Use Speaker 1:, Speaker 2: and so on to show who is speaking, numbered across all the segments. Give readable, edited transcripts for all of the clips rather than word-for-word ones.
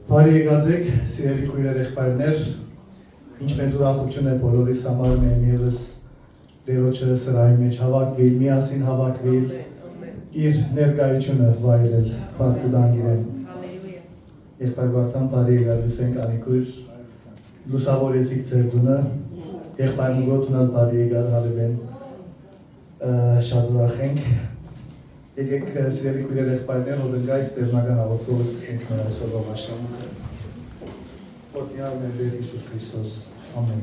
Speaker 1: Բարի եկած եք, սիրելի քույրեր եղբայրներ, ինչ մեծ ուրախություն է բոլորիս համար միայն ևս Տերոջը սրահի մեջ հավաքվել, միասին հավաքվել, իր ներկայությունը վայելել, Փառք իրեն։ Եղբայր Վարդան, բարի եկած ենք անիկույր, լուսավորեցիք ձեր տունը, եղբայր Մուգոթունալ բարի եկած հալիվեն, շատ ուրախ ենք։ Եկեք սիրելի քույրեր եղբայրներ, հոդնգայս տերնական աղոթքով սկսենք մեր այսօրվա աշխատանքը։ Օրհնյալ մեր Տեր Հիսուս Քրիստոս, ամեն։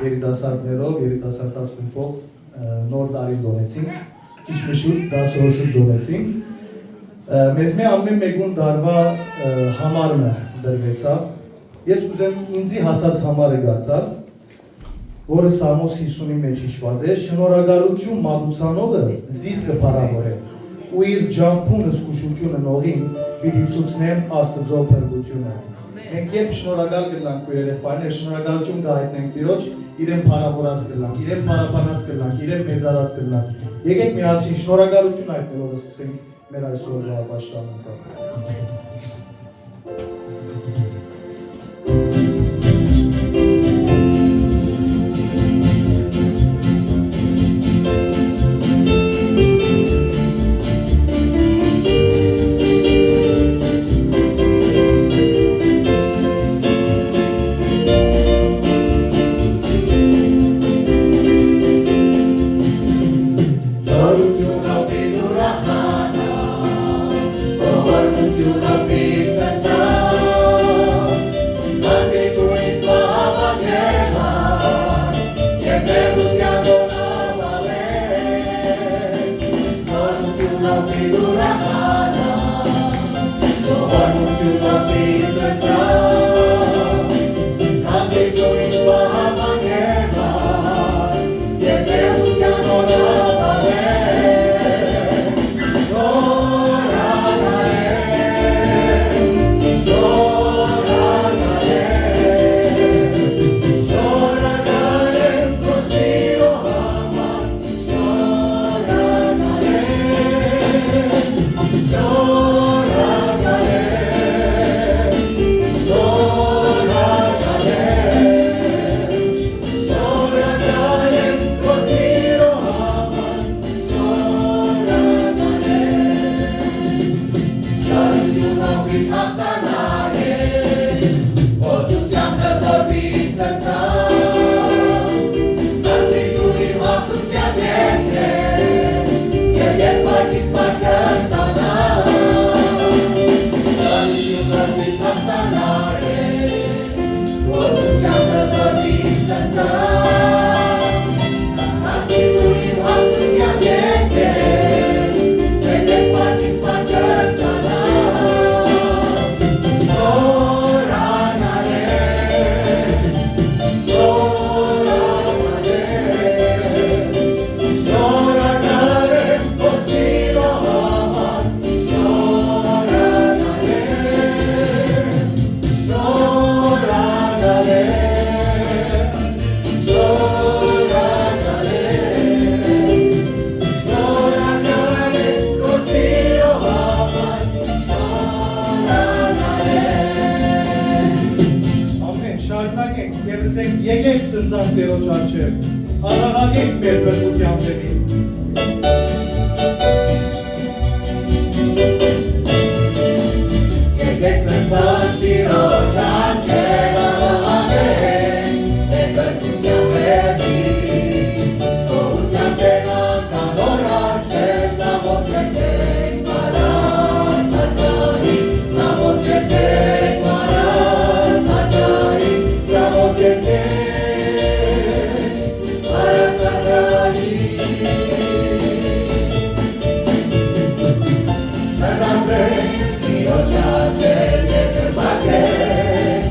Speaker 1: Երիտասարդներով, երիտասարդաց խումբով նոր տարին դոնեցինք, ճիշտ դասորոշուտ դոնեցինք։ Մեզ մի ամեն մեկուն դարվա համարը դրվեցավ։ Ես ուզեմ ինձի հասած համարը գարտալ, որը Սամոս 50-ի մեջ հիշված է, շնորհակալություն մատուցանողը զիս կփառավորե, ու իր ջամփուն զգուշությունը նողին պիտի ցուցնեն Աստծո փրկությունը։ Մենք երբ շնորհակալ կլանք քույրեր եղբայրներ, շնորհակալություն կհայտնենք Տիրոջ, իրեն փառավորած կլանք, իրեն փառապանած կլանք, իրեն մեծարած կլանք։ Եկեք միասին շնորհակալություն հայտնելով սկսենք մեր այսօրվա աշխատանքը։
Speaker 2: You love me.
Speaker 1: ծնծանք Տերոջ առջև, աղաղակենք մեր գրկության դեմին։
Speaker 2: Եկեք ծնծանք Տերոջ առջև, աղաղակենք մեր գրկության դեմին, գողության տենան կանոր առջև, սամոս եկեք մարան սարկարի, սամոս եկեք մարան սարկարի, սամոս եկեք մարան սարկարի։ Սրնանվենք Տիրոջ առջև երկրպագենք,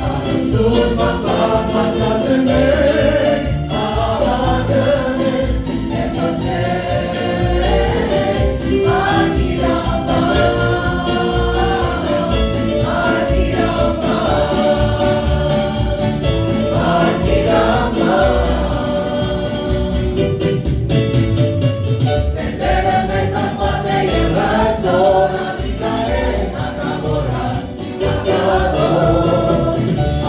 Speaker 2: անսուր մապան բացածնենք, աղաղակենք և կոչենք Արտիրապան, Արտիրապան, Արտիրապան։ Ներդերը մեծ ասված է և հզոր, անդիկայեն հակավորած, հակավոր,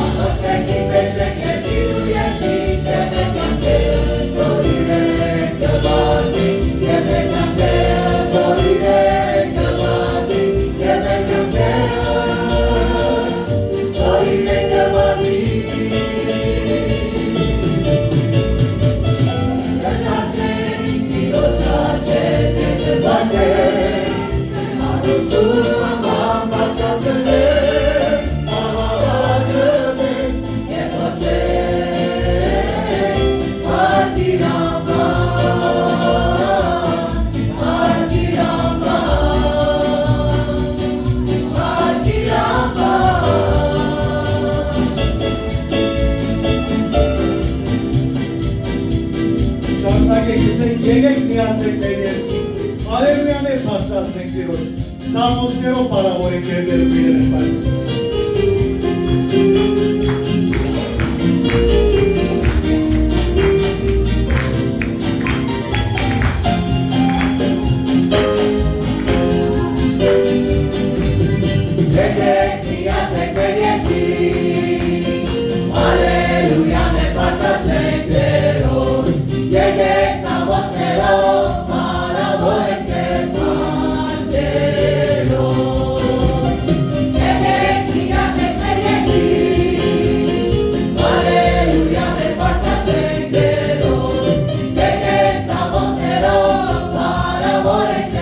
Speaker 2: անոցեք իպեշեք և դիրու երկիկ, և մեկյանքել, զորիրեք գվարդիկ, և մեկյանքել, զորիրեք գվարդիկ, և մեկյանքել, զորիրեք գվարդիկ։ Սրնանվենք Տիրոջ առջև երկրպագենք, անսուր մապան բարձրացնենք, աղաղակենք և կոչենք Արտիրապան, Արտիրապան, Արտիրապան։
Speaker 1: Շարունակեք, ասենք եկեք միացեք մեր երկին, Ալելույաներ փաստացնենք Տիրոջ, սաղմոսներով պարավորենք երդերում երեխայք։
Speaker 2: Եկեք միացեք մեր երկին, Ալելույաներ փաստացնենք Տերոջ, եկեք սամոսներով պարավորենք Տերոջ։ Եկեք միացեք մեր երկին, Ալելույաներ փաստացնենք Տերոջ, եկեք սամոսներով պարավորենք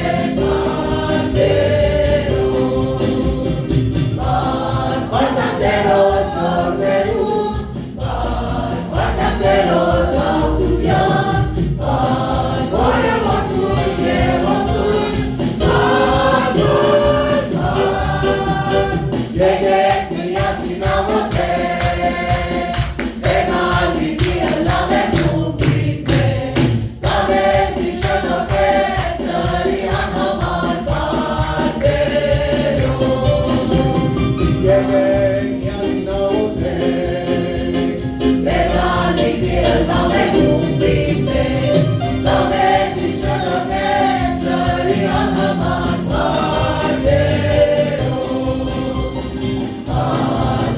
Speaker 2: Տերոջ։ Բարտակներոջ շորներում, բարտակներոջ աղթության, որը որդուն և որդուն, եկեք միասին աղոթենք, Տերնալ պիտի ըլլավենք ուղիք մեզ, կամեցի շնորհենք ծրի անհամար պատերով։
Speaker 1: Եկեք միասին աղոթենք,
Speaker 2: Տերնալ պիտի ըլլավենք ուղիք մեզ, կամեցի շնորհենք ծրի անհամար պատերով։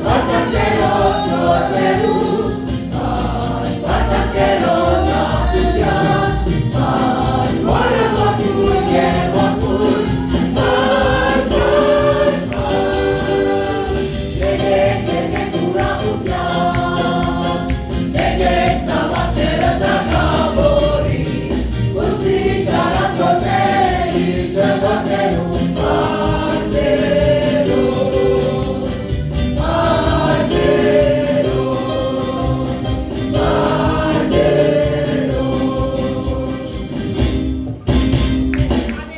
Speaker 2: Բարտակներոջ շորներում, բարտակներոջ աղթության, որը որդուն և որդուն, եկեք ուրախության, եկեք սավատները թագավորի, ուսի շարակորներ իր շնորհներում պարտերոջ, պարտերոջ, պարտերոջ։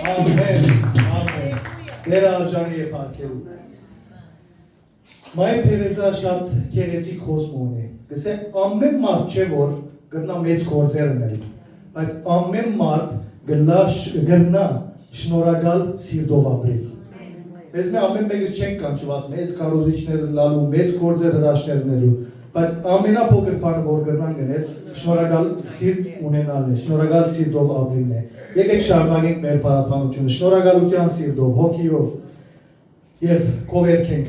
Speaker 1: ամեն, ամեն, դեր աժանի է պարկելու։ Մայր Թերեզա շատ կեղեցիկ խոսմ ունի, գսե ամեն մարդ չէ, որ գրնա մեծ գործեր ունել, բայց ամեն մարդ գրնա շնորհակալ սիրտով ապրել։ Մեզ մե ամեն մեկս չենք կանչված մեծ կարոզիչներ լալու, մեծ գործեր հրաշներ ունելու, բայց ամենափոքր բանը, որ գրնան գնել, շնորհակալ սիրտ ունենալն է, շնորհակալ սիրտով ապրելն է։ Եկեք շարունակենք մեր պարապանությունը, շնորհակալության սիրտով, հոգիով եւ կովերքենք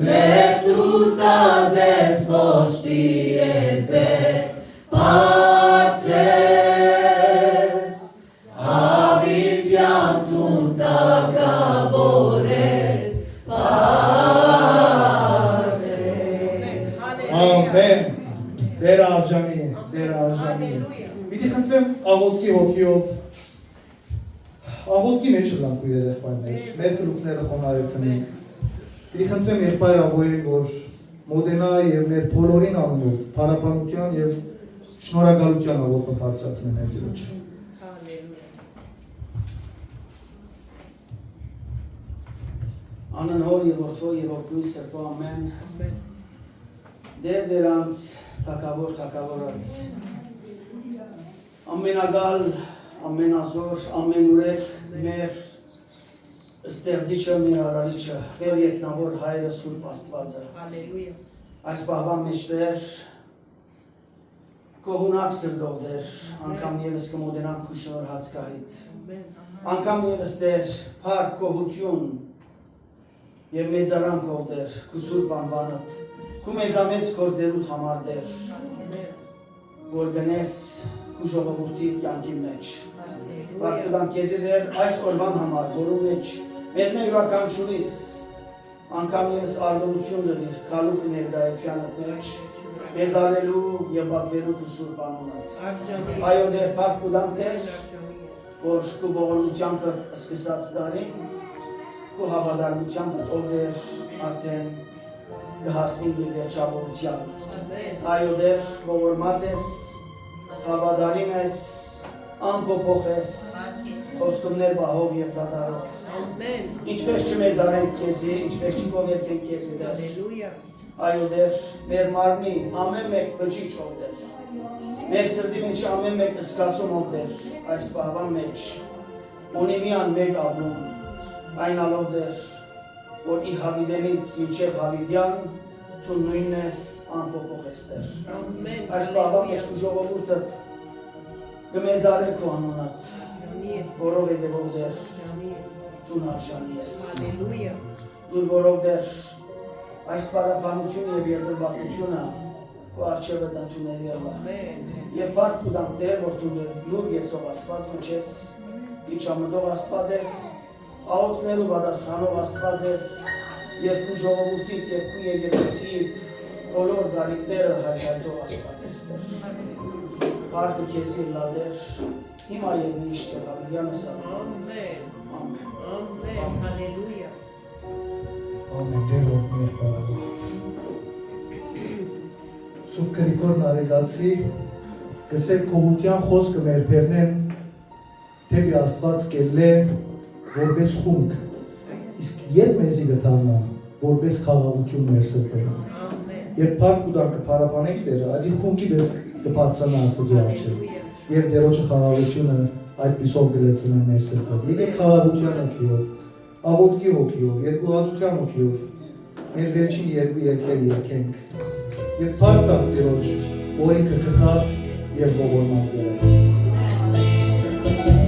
Speaker 2: Մեծուցած ես ոշտի ես բացրես, ավիթյան ծուծակավոր ես բացրես։
Speaker 1: Ամեն, դեր արժանի է, դեր արժանի է։ Պիտի խնդրեմ աղոտքի հոգիով, աղոտքի մեջ լանք ու երեխայներ, մեր գլուխները խոնարեցնենք։ Պիտի խնդրեմ եղբայր աղոյին, որ մոտենա և մեր բոլորին անունով փառաբանության և շնորհակալության աղոթքը բարձրացնեն մեր Տիրոջը։
Speaker 3: Անն հոր և որդվո և որդնույն սրբո ամեն, դեր դերանց թակավոր թակավորած, ամենագալ, ամենազոր, ամենուրեք մեր ստեղծիչը, մեր արարիչը, մեր երկնավոր հայրը Սուրբ Աստվածը։ Այս պահվան մեջտեղ քո հունակ սրտով դեր, անգամ ևս կմոտենանք քո շնորհած գահիդ։ Անգամ ևս դեր փառք գոհություն եւ մեծարանքով դեր քո Սուրբ անվանդ, քո մեծամեծ գործերուդ համար դեր, որ գնես քո ժողովրդի կյանքի մեջ։ Բարքուդան քեզի դեր այս օրվան համար, որում մեջ մեզ մեր յուրաքանչյուրիս անգամ ևս արտոնություն դրիր քալուկ ներկայությանդ մեջ, մեզ արելու եւ պատվելու քո Սուրբ անունդ։ Այո դեր բարքուդան դեր, որ քո ողորմությամբ սկսած տարին, քո հավատարմությամբ ով դեր արդեն կհասնի դեր վերջավորության։ Այո դեր ողորմած ես, հավատարիմ ես, անփոփոխ ես, խոստումներ բահող եւ կատարող ես։ Ինչպես չմեծարենք քեզի, ինչպես չգովերքենք քեզի դեր։ Այո դեր, մեր մարմնի ամեն մեկ բջիջով դեր, մեր սրտի մեջ ամեն մեկ զգացումով դեր, այս պահվան մեջ ունի միան մեկ ապրում, այն ալով դեր, որ ի հավիդենից մինչև հավիդյան դու նույնն ես, անփոփոխ ես դեր։ Այս պահվան մեջ քո ժողովուրդդ կմեծարե քո անունդ, որովհետև ով դեր դու արժանի ես։ Դու որով դեր այս պարապանությունը եւ երդվակությունը քո առջևը ընդունելի ալա։ Եվ բարք կուտանք դեր, որ դու լուր եծող Աստված մնչես, իջամտող Աստված ես, աղոթքներու պատասխանող Աստված ես, եւ քո ժողովրդիդ եւ քո եկեղեցիդ բոլոր գարիկները հայտնող Աստված ես դեր։ Բարքը քեզի լադեր, հիմա եւ միշտ եւ հավիտյանս ամեն։ Ամեն։
Speaker 2: Հալելույա։
Speaker 1: Ամեն դեր որդնի եղբայրը։ Սուրբ Գրիգոր Նարեկացի գսեր կողության խոսքը մեր բերնեն թեպի Աստված կելլե որպես խունկ, իսկ երբ մեզի գտանա որպես խաղաղություն մեր սրտերում։ Երբ փառք կուտանք կփառաբանենք Տերը, այդ խունկի պես կբարձրանա Աստծո առջև։ Եվ Տերոջը խաղաղությունը այդպիսով կլեցնեն մեր սրտը։ Եկեք խաղաղության հոգիով, աղոթքի հոգիով, երկուղացության հոգիով մեր վերջին երկու երգեր երգենք եւ փառք տանք Տերոջ, որ ինքը գտած եւ ողորմած Տեր է։
Speaker 2: Yeah.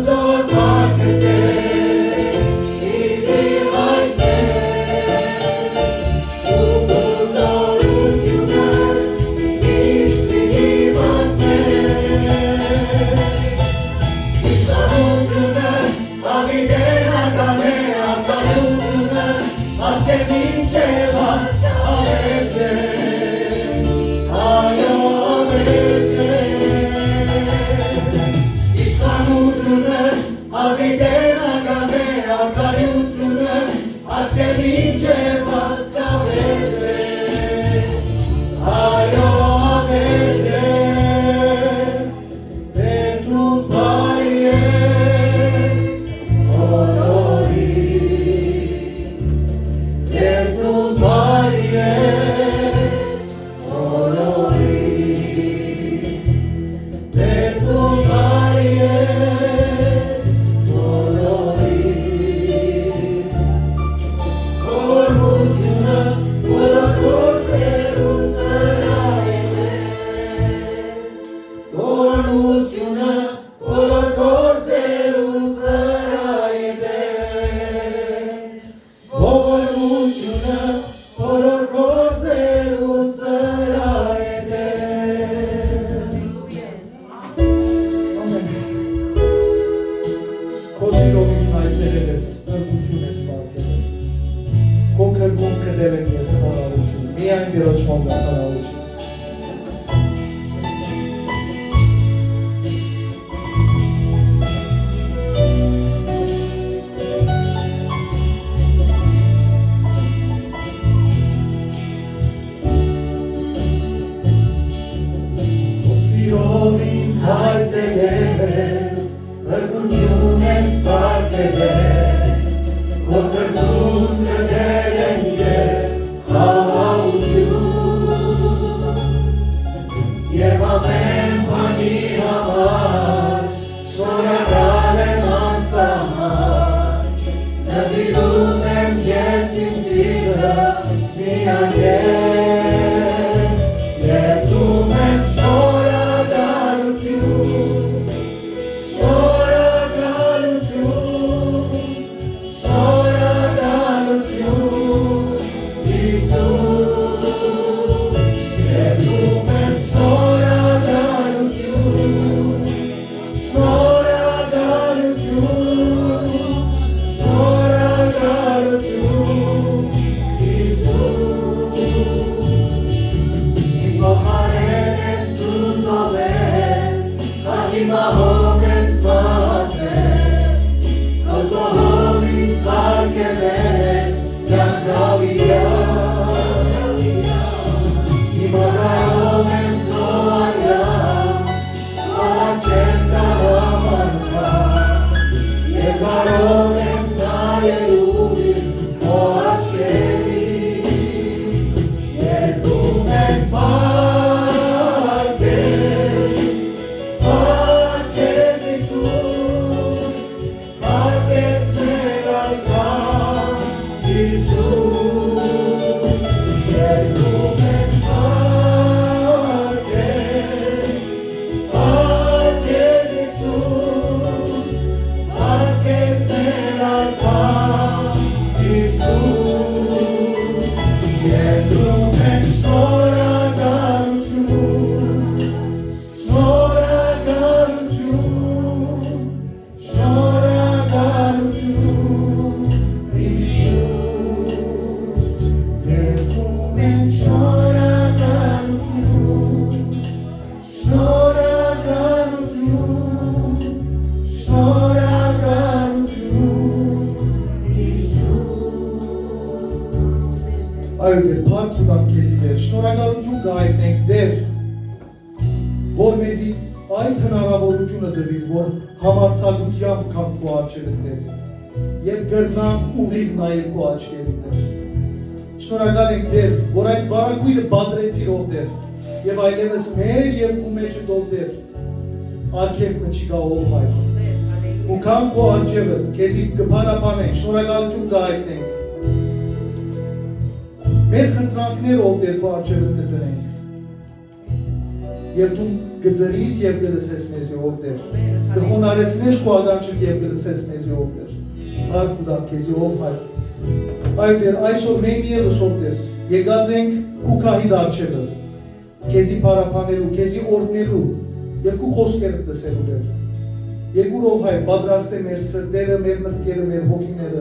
Speaker 2: հզոր պարքը Տեր, իդի հայտեր, ու կուզորությունը միշտ պիտի մատներ, իշխանությունը հավիտեր հական է արտարությունը, ասեմ ինչ է վաստ ավերջ է, այո ավերջ է, իշխանությունը հավիտեր հական է արտարությունը, ասեմ ինչ է վաստ ավերջ է, այո ավերջ է, դեր դու բարի ես օրորի, դեր դու բարի ես օրորի, դեր դու բարի ես օրորի, օրմությունը բոլոր գործերում վրա է Տեր, օրմությունը բոլոր գործերում վրա է Տեր, ողորմությունը բոլոր գործերում վրա է Տեր։
Speaker 1: Ամեն։ Քո սիրով ինձ հայցերել ես, ըրգություն ես պարգևել։ Քո քրկում կդել եմ ես խաղաղություն, միայն Տերոջման գաղթարարություն։ Քո սիրով ինձ
Speaker 2: Հայցերել ես, ըրգություն ես պարգևել, քո քրկում կդել եմ ես խաղաղություն, և ամեն բանի համար շնորհակալ եմ անսահման, նվիրում եմ ես իմ սիրտը միայն ես, երդում եմ շնորհակալություն, շնորհակալություն, շնորհակալություն, Հիսուս, երդում եմ շնորհակալություն, շնորհակալություն, շնորհակալություն, Հիսուս, իմ փոխարեն ես դու զոհվել, խաչի մահով ես մահացել, քո զոհով ինձ պարգևել ես կյանքավիճակ, հիմա կարող եմ քո արյամբ, քո առջև տարամ անցալ, և կարող եմ նայելու քո առջևին, երդում եմ պարգև, պարգև Հիսուս, պարգև մեր արքան Հիսուս, երդում եմ պարգև, պարգև Հիսուս, պարգև մեր արքան Հիսուս, երդում եմ շնորհակալություն, շնորհակալություն, շնորհակալություն, Հիսուս, երդում եմ շնորհակալություն, շնորհակալություն, շնորհակալություն, Հիսուս։
Speaker 1: Այո, Տեր, փառք ու տանք քեզի Տեր, շնորհակալություն կհայտնենք Տեր, որ մեզի այդ հնարավորությունը տվիր, որ համարձակությամբ կամ քո առջևը Տեր, եւ գրնանք ուղիղ նայել քո աչքերին Տեր։ Շնորհակալ ենք Տեր, որ այդ վարագույրը բادرեցիր ով Տեր, եւ այլևս մեր եւ քո մեջը ով Տեր, արգելքը չի գա ով Հայր։ Ու քան քո արջևը քեզի կփարապանենք, շնորհակալություն կհայտնենք։ Մեր խնդրանքները ով Տեր քո արջևը կտրենք։ Եվ դու գծրիս եւ գլսես մեզ ով Տեր։ Գխոնարեցնես քո ականջը եւ գլսես մեզ ով Տեր։ Հայ կուտամ քեզ ով հայ։ Այ Տեր, այսօր մենք եւս ով Տեր, եկած ենք քու քահի դարչելը։ Քեզի փարապանելու, քեզի օրհնելու եւ քու խոսքերը տեսելու Տեր։ Եկուր ով հայ, պատրաստ է մեր սրտերը, մեր մտքերը, մեր հոգիները,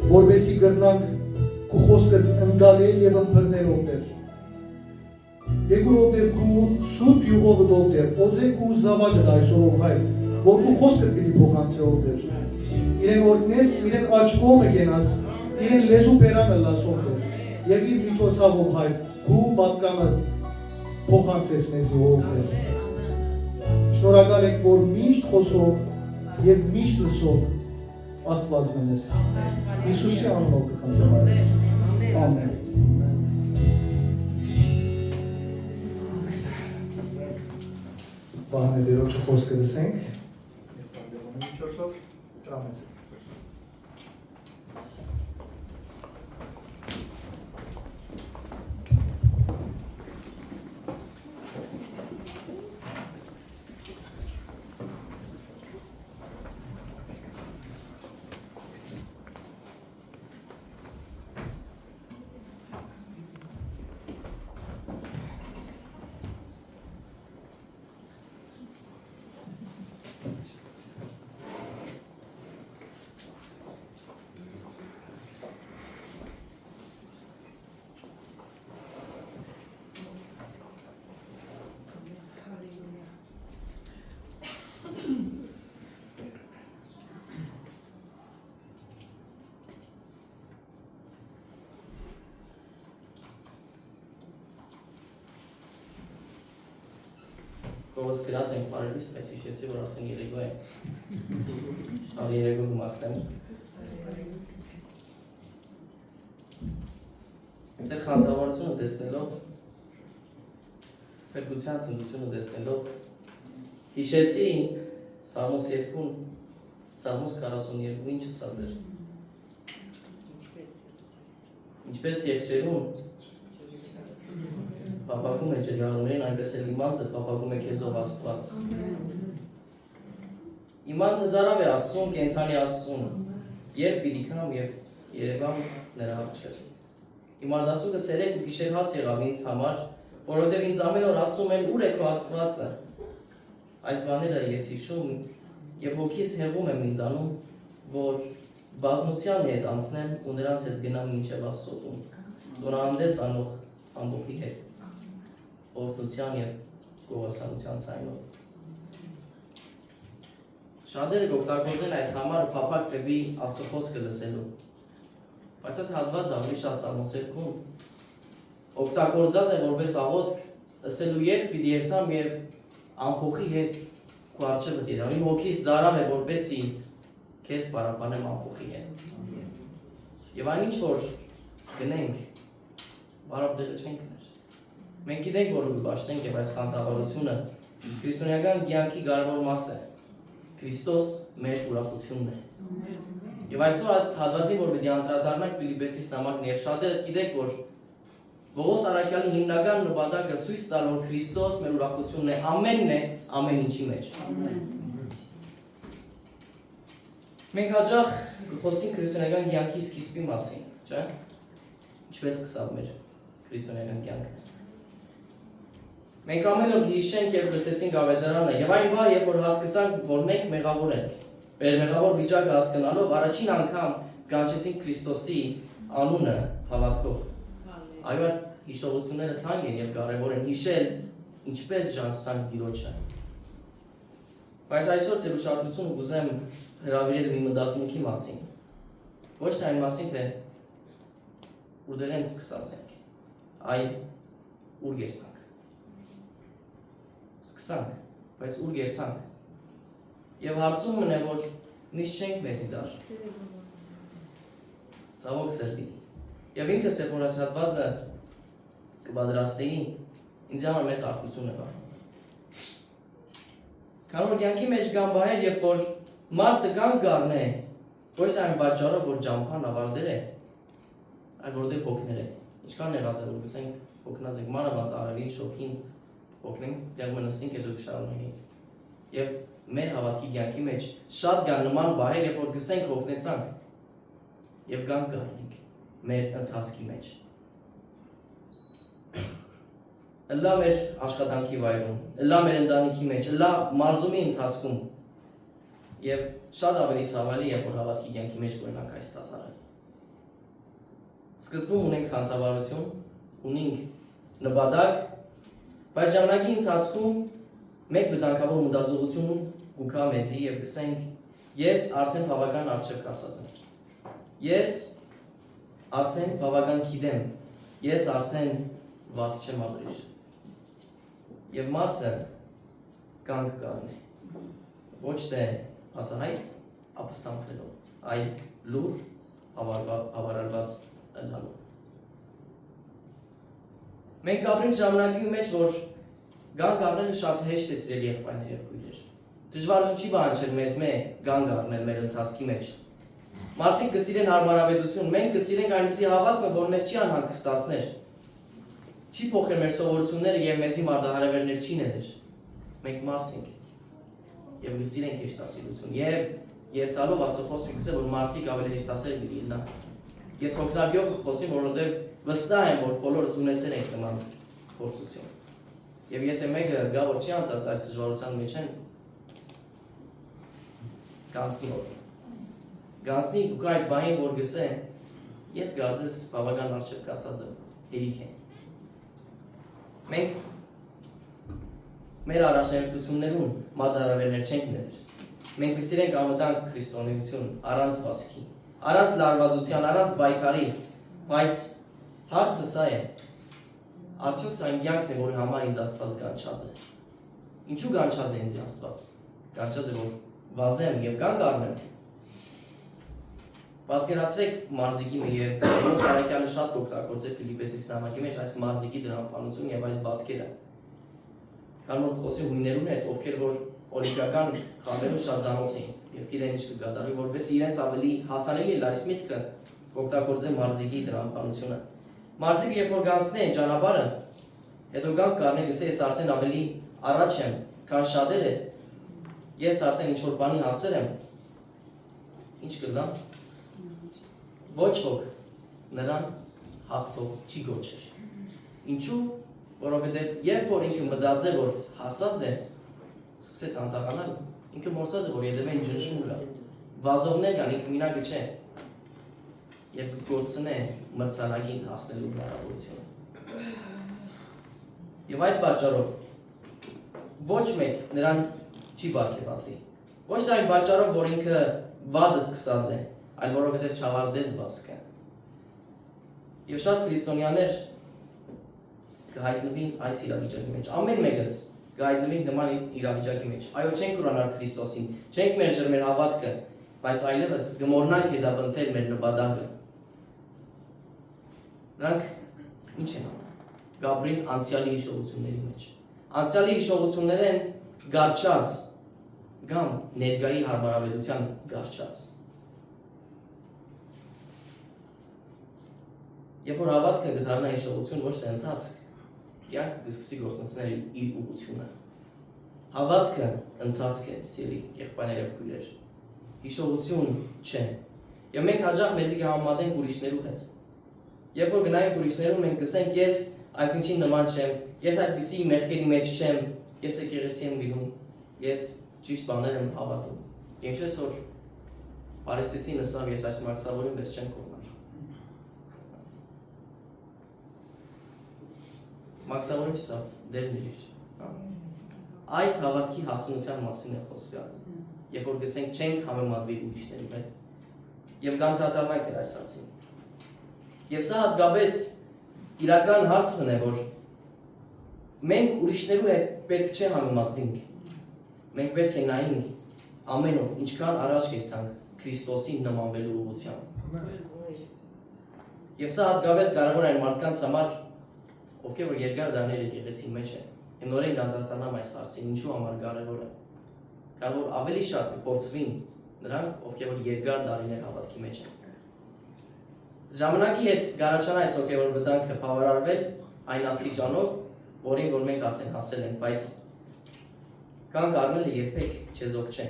Speaker 1: որովհետեւ գրնանք քու խոսքը ընկալել եւ ըմբռնել ով Տեր։ Եկուր ով Տեր քու սուրբ յուղով ով Տեր, օձեք ու զավակը այսօր ով հայ, որ քու խոսքը պիտի փոխանցի ով Տեր։ Իրեն օրհնես, իրեն աչ կողմը գնաս, իրեն լեզու բերանը լաս ով Տեր։ Եվ իր միջոցով ով հայ, քու պատկանը փոխանցես մեզ ով Տեր։ Շնորհակալ ենք, որ միշտ խոսող եւ միշտ լսող Աստված մնես։ Հիսուսի անունով կխնդրեմ այս։ Ամեն։ Բանը դերոջը խոսքը լսենք։ Եվ բանդեղոնի միջոցով տրամեցենք։
Speaker 4: Ովս գրած ենք բարելույս, բայց հիշեցի, որ արդեն երեկո է։ Ալ երեկո գմախտեմ։ Ձեր խանդավառությունը տեսնելով, փրկության ծննդությունը տեսնելով, հիշեցի Սաղմոս 2-ն, Սաղմոս 42-ին ինչ ասա ձեր։ Ինչպես եղջերուն պապակում է ջրյալումներին, այնպես էլ իմանցը պապակում է քեզով Աստված։ Իմանցը ծարավ է Աստծուն, կենթանի Աստծուն, երբ պիտի կամ և երևամ նրա առջև։ Իմ արդասուկը ցերեկ ու գիշեր հաց եղավ ինձ համար, որովհետև ինձ ամեն օր ասում են ուր է քո Աստվածը։ Այս բաները ես հիշում և հոգիս հեղում եմ ինձանում, որ բազմության հետ անցնեմ ու նրանց հետ գնամ մինչև Աստծոտում, տոնահանդես անող ամբոխի հետ, օրհնության և գովասանության ցայնով։ Շատերը կօգտագործեն այս համարը փափակ դեպի Աստծո խոսքը լսելու, բայց այս հատվածը ավելի շատ Սաղմոս 2-ում օգտագործած է որպես աղոթք ըսելու երբ պիտի երթամ և ամփոխի հետ քո առջևը տիրամ։ Իմ հոգիս ծարավ է որպեսզի քեզ պարապանեմ ամփոխի հետ։ Եվ այն ինչ որ գնենք, բարապ դեղը չենք գներ։ Մենք գիտենք, որ կպաշտենք և այս խանդավառությունը քրիստոնեական կյանքի կարևոր մաս է։ Քրիստոս մեր ուրախությունն է։ Եվ այսօր հատվածին, որ պիտի անդրադառնանք Ֆիլիպպեցիս նամակն, և շատերը գիտեք, որ Պողոս առաքյալի հիմնական նպատակը ցույց տալ, որ Քրիստոս մեր ուրախությունն է, ամենն է, ամեն ինչի մեջ։ Մենք հաճախ խոսենք քրիստոնեական կյանքի սկիզբի մասին, չէ՞։ Ինչպես սկսավ մեր քրիստոնեական կյանքը։ Մենք ամեն օր գիշենք և լսեցինք ավետարանը, և այն բա, երբ որ հասկացանք, որ մենք մեղավոր ենք, մեր մեղավոր վիճակը հասկանալով առաջին անգամ կանչեցինք Քրիստոսի անունը հավատքով։ Այո, հիշողությունները թանկ են և կարևոր են հիշել, ինչպես ջանցանք Տիրոջը։ Բայց այսօր ձեր ուշադրությունը կուզեմ հրավիրել մի մտածմունքի մասին։ Ոչ թե այն մասին, թե որտեղ են սկսած ենք, այլ ուր երթանք։ Սկսանք, բայց ուր երթանք։ Եվ հարցումն է, որ միշտ չենք մեզի դար։ Ցավոք սրտի։ Եվ ինքս էր, որ այս հատվածը կպատրաստեի, ինձ համար մեծ արտություն է բառնում։ Քանի որ կյանքի մեջ կան բաներ, երբ որ մարդը կան գառնե, ոչ թե այն պատճառով, որ ճամփան ավարտել է, այլ որտեղ հոգներ է։ Ինչքան եղած է, որ գսենք հոգնած ենք մանավանդ արևին, շոգին, օգնենք, դեռ մնստենք հետո կշարունակենք։ Եվ մեր հավատքի կյանքի մեջ շատ կան նման բաներ, երբ որ գսենք օգնեցանք եւ գանք գարնենք մեր ընթացքի մեջ։ Լա մեր աշխատանքի վայրում, լա մեր ընտանիքի մեջ, լա մարզումի ընթացքում եւ շատ ավելի ցավալի է, որ հավատքի կյանքի մեջ կորնանք այս տաթարը։ Սկզբում ունենք խանդավառություն, ունենք նպատակ, բայց ժամանակի ընթացքում մեկ վտանգավոր մտածողություն կուքա մեզի եւ գսենք ես արդեն բավական արժեք կացած եմ։ Ես արդեն բավական գիտեմ, ես արդեն վատ չեմ ապրիր։ Եվ մարդը կանգ կառնի։ Ոչ թե բացահայտ ապստամբելով, այլ լուր հավարարված ըլլալով։ Մենք ապրենք ժամանակի մեջ, որ գանք առնելը շատ հեշտ է սիրելի եղբայրներ եւ քույրեր։ Դժվարություն չի բանջել մեզ գանք առնել մեր ընթացքի մեջ։ Մարդիկ կսիրեն հարմարավետություն, մենք կսիրենք այնպիսի հավատքը, որ մեզ չի անհանգստացներ։ Չի փոխել մեր սովորությունները եւ մեզի մարտահրավերներ չի ներեր։ Մենք մարդ ենք եւ կսիրենք հեշտասիրություն եւ երթալով Աստծո խոսքը գսե որ մարդիկ ավելի հեշտասեր լինեն։ Ես օգնավյով խոսեմ, որովհետեւ վստահ եմ, որ բոլորս ունեցել ենք նման փորձություն։ Եվ եթե մեկը գա որ չի անցած այս դժվարության մեջ են կանցնի օր։ Գանցնի ու կայ բային որ գսե ես գարձես բավական արժեք կացած եմ հերիք եմ։ Մենք մեր առաջնորդություններուն մարտահրավերներ չենք ներեր։ Մենք կսիրենք անվտանգ քրիստոնեություն առանց վասքի, առանց լարվածության, առանց բայկարի, բայց հարցը սա է։ Արդյոք սա այն կյանքն է, որի համար ինձ Աստված կանչած է։ Ինչու կանչած է ինձ Աստված։ Կանչած է որ վազեմ եւ կանգ առնեմ։ Պատկերացրեք մարզիկի եւ ոնց Արաքյալը շատ օգտագործել Ֆիլիպեցիս նամակի մեջ այս մարզիկի դրամապանություն եւ այս բատկերը։ Քան որ խոսի հույներուն հետ, ովքեր որ օլիմպիական խաղերում շատ ծանոթ էին եւ գիտեն ինչ կգադարի, որպես իրենց ավելի հասանելի է այս միտքը օգտագործեն մարզիկի դրամապանությունը։ Մարզիկը երբ որ գանցնի այն ճանապարհը, հետո գանք կառնի գսե ես արդեն ավելի առաջ եմ, քան շատերը, ես արդեն ինչ որ բանի հասել եմ։ Ինչ կլա։ Ոչ ոք նրան հաղթող չի գոչեր։ Ինչու՞, որովհետև երբ որ ինքը մտածել որ հասած է, սկսեց անտաղանալ, ինքը մոռացած է որ եդեմեն ջնշում կա։ Վազողներ կան, ինքը մինակը չէ։ Եվ կգործնե մրցանակին հասնելու հնարավորությունը։ Եվ այդ պատճառով ոչ մեկ նրան չի բարգեւատրի։ Ոչ թե այն պատճառով որ ինքը վադը սկսած է, այլ որովհետև չավարտեց վասկը։ Եվ շատ քրիստոնյաներ կհայտնվին այս իրավիճակի մեջ։ Ամեն մեկս կհայտնվի նման իրավիճակի մեջ։ Այո, չենք ուրանալ Քրիստոսին, չենք մերժել մեր հավատքը, բայց այլևս կմոռնանք հետապնդել մեր նպատակը։ Նրանք ինչ են անում։ Գաբրին անցյալի հիշողությունների մեջ։ Անցյալի հիշողություններ են գարչած կամ ներկայի հարմարավետության գարչած։ Երբ որ հավատքը կդառնա հիշողություն ոչ թե ընթացք, կյանքը կսկսի գործընկնել իր ուղղությունը։ Հավատքը ընթացք է, սիրելի եղբայրներ եւ քույրեր։ Հիշողություն չէ։ Եվ մենք հաջող մեզի կհամեմատենք ուրիշներու հետ։ Երբ որ գնայինք ուրիշներուն, մենք կսենք ես այսինչին նման չեմ, ես այդպիսի մեղքերի մեջ չեմ, ես եկեղեցի եմ գնում, ես ճիշտ բաներ եմ հավատում։ Ինչպես որ Պարեսեցին ասավ ես այս մաքսավորին պես չեմ կողմել։ Մաքսավորին չսավ, դերն իր։ Այս հավատքի հասունության մասին է խոսքը։ Երբ որ գսենք չենք համեմատվի ուրիշների հետ, եւ կանդրադառնանք այս հարցին։ Եվ սա հատկապես իրական հարցն է, որ մենք ուրիշներու հետ պետք չէ համեմատվենք։ Մենք պետք է նայենք ամեն օր ինչքան առաջ կերտանք Քրիստոսին նմանվելու ուղղությամբ։ Եվ սա հատկապես կարևոր է այն մարդկանց համար, ովքեր որ երկար դարներ եկեղեցի մեջ են։ Եվ նորեն կանդրադառնամ այս հարցին, ինչու համար կարևոր է։ Քանի որ ավելի շատ կփորձվին նրանք, ովքեր որ երկար դարիներ հավատքի մեջ են։ Ժամանակի հետ գարաչանա այս ովքեր որ վտանգը բավարարվել այն աստիճանով, որին որ մենք արդեն հասել ենք, բայց կանգ առնելը երբեք չեզոք չէ։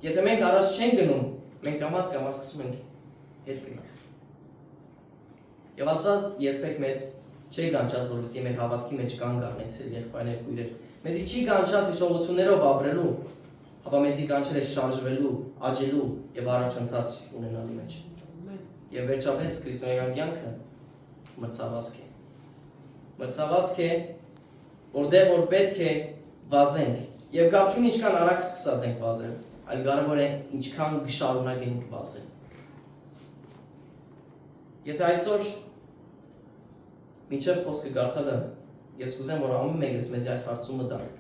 Speaker 4: Եթե մենք առաջ չենք գնում, մենք կամաց սկսում ենք հետ գնալ։ Եվ Աստված երբեք մեզ չի կանչած, որովհետեւ մեր հավատքի մեջ կանգ առնենք սեր եղբայրներ, քույրեր։ Մեզի չի կանչած հիշողություններով ապրելու, ապա մեզի կանչել է շարժվելու, աճելու եւ առաջընթաց ունենալու մեջ։ Եվ վերջապես քրիստոնեական կյանքը մրցավազք է։ Մրցավազք է, որտեղ որ պետք է վազենք։ Եվ կապ չունի ինչքան արագ սկսած ենք վազել, այլ կարևոր է ինչքան կշարունակենք վազել։ Եթե այսօր մինչև խոսքը գարտալը, ես կուզեմ, որ ամեն մեկս մեզ այս հարցումը տանք։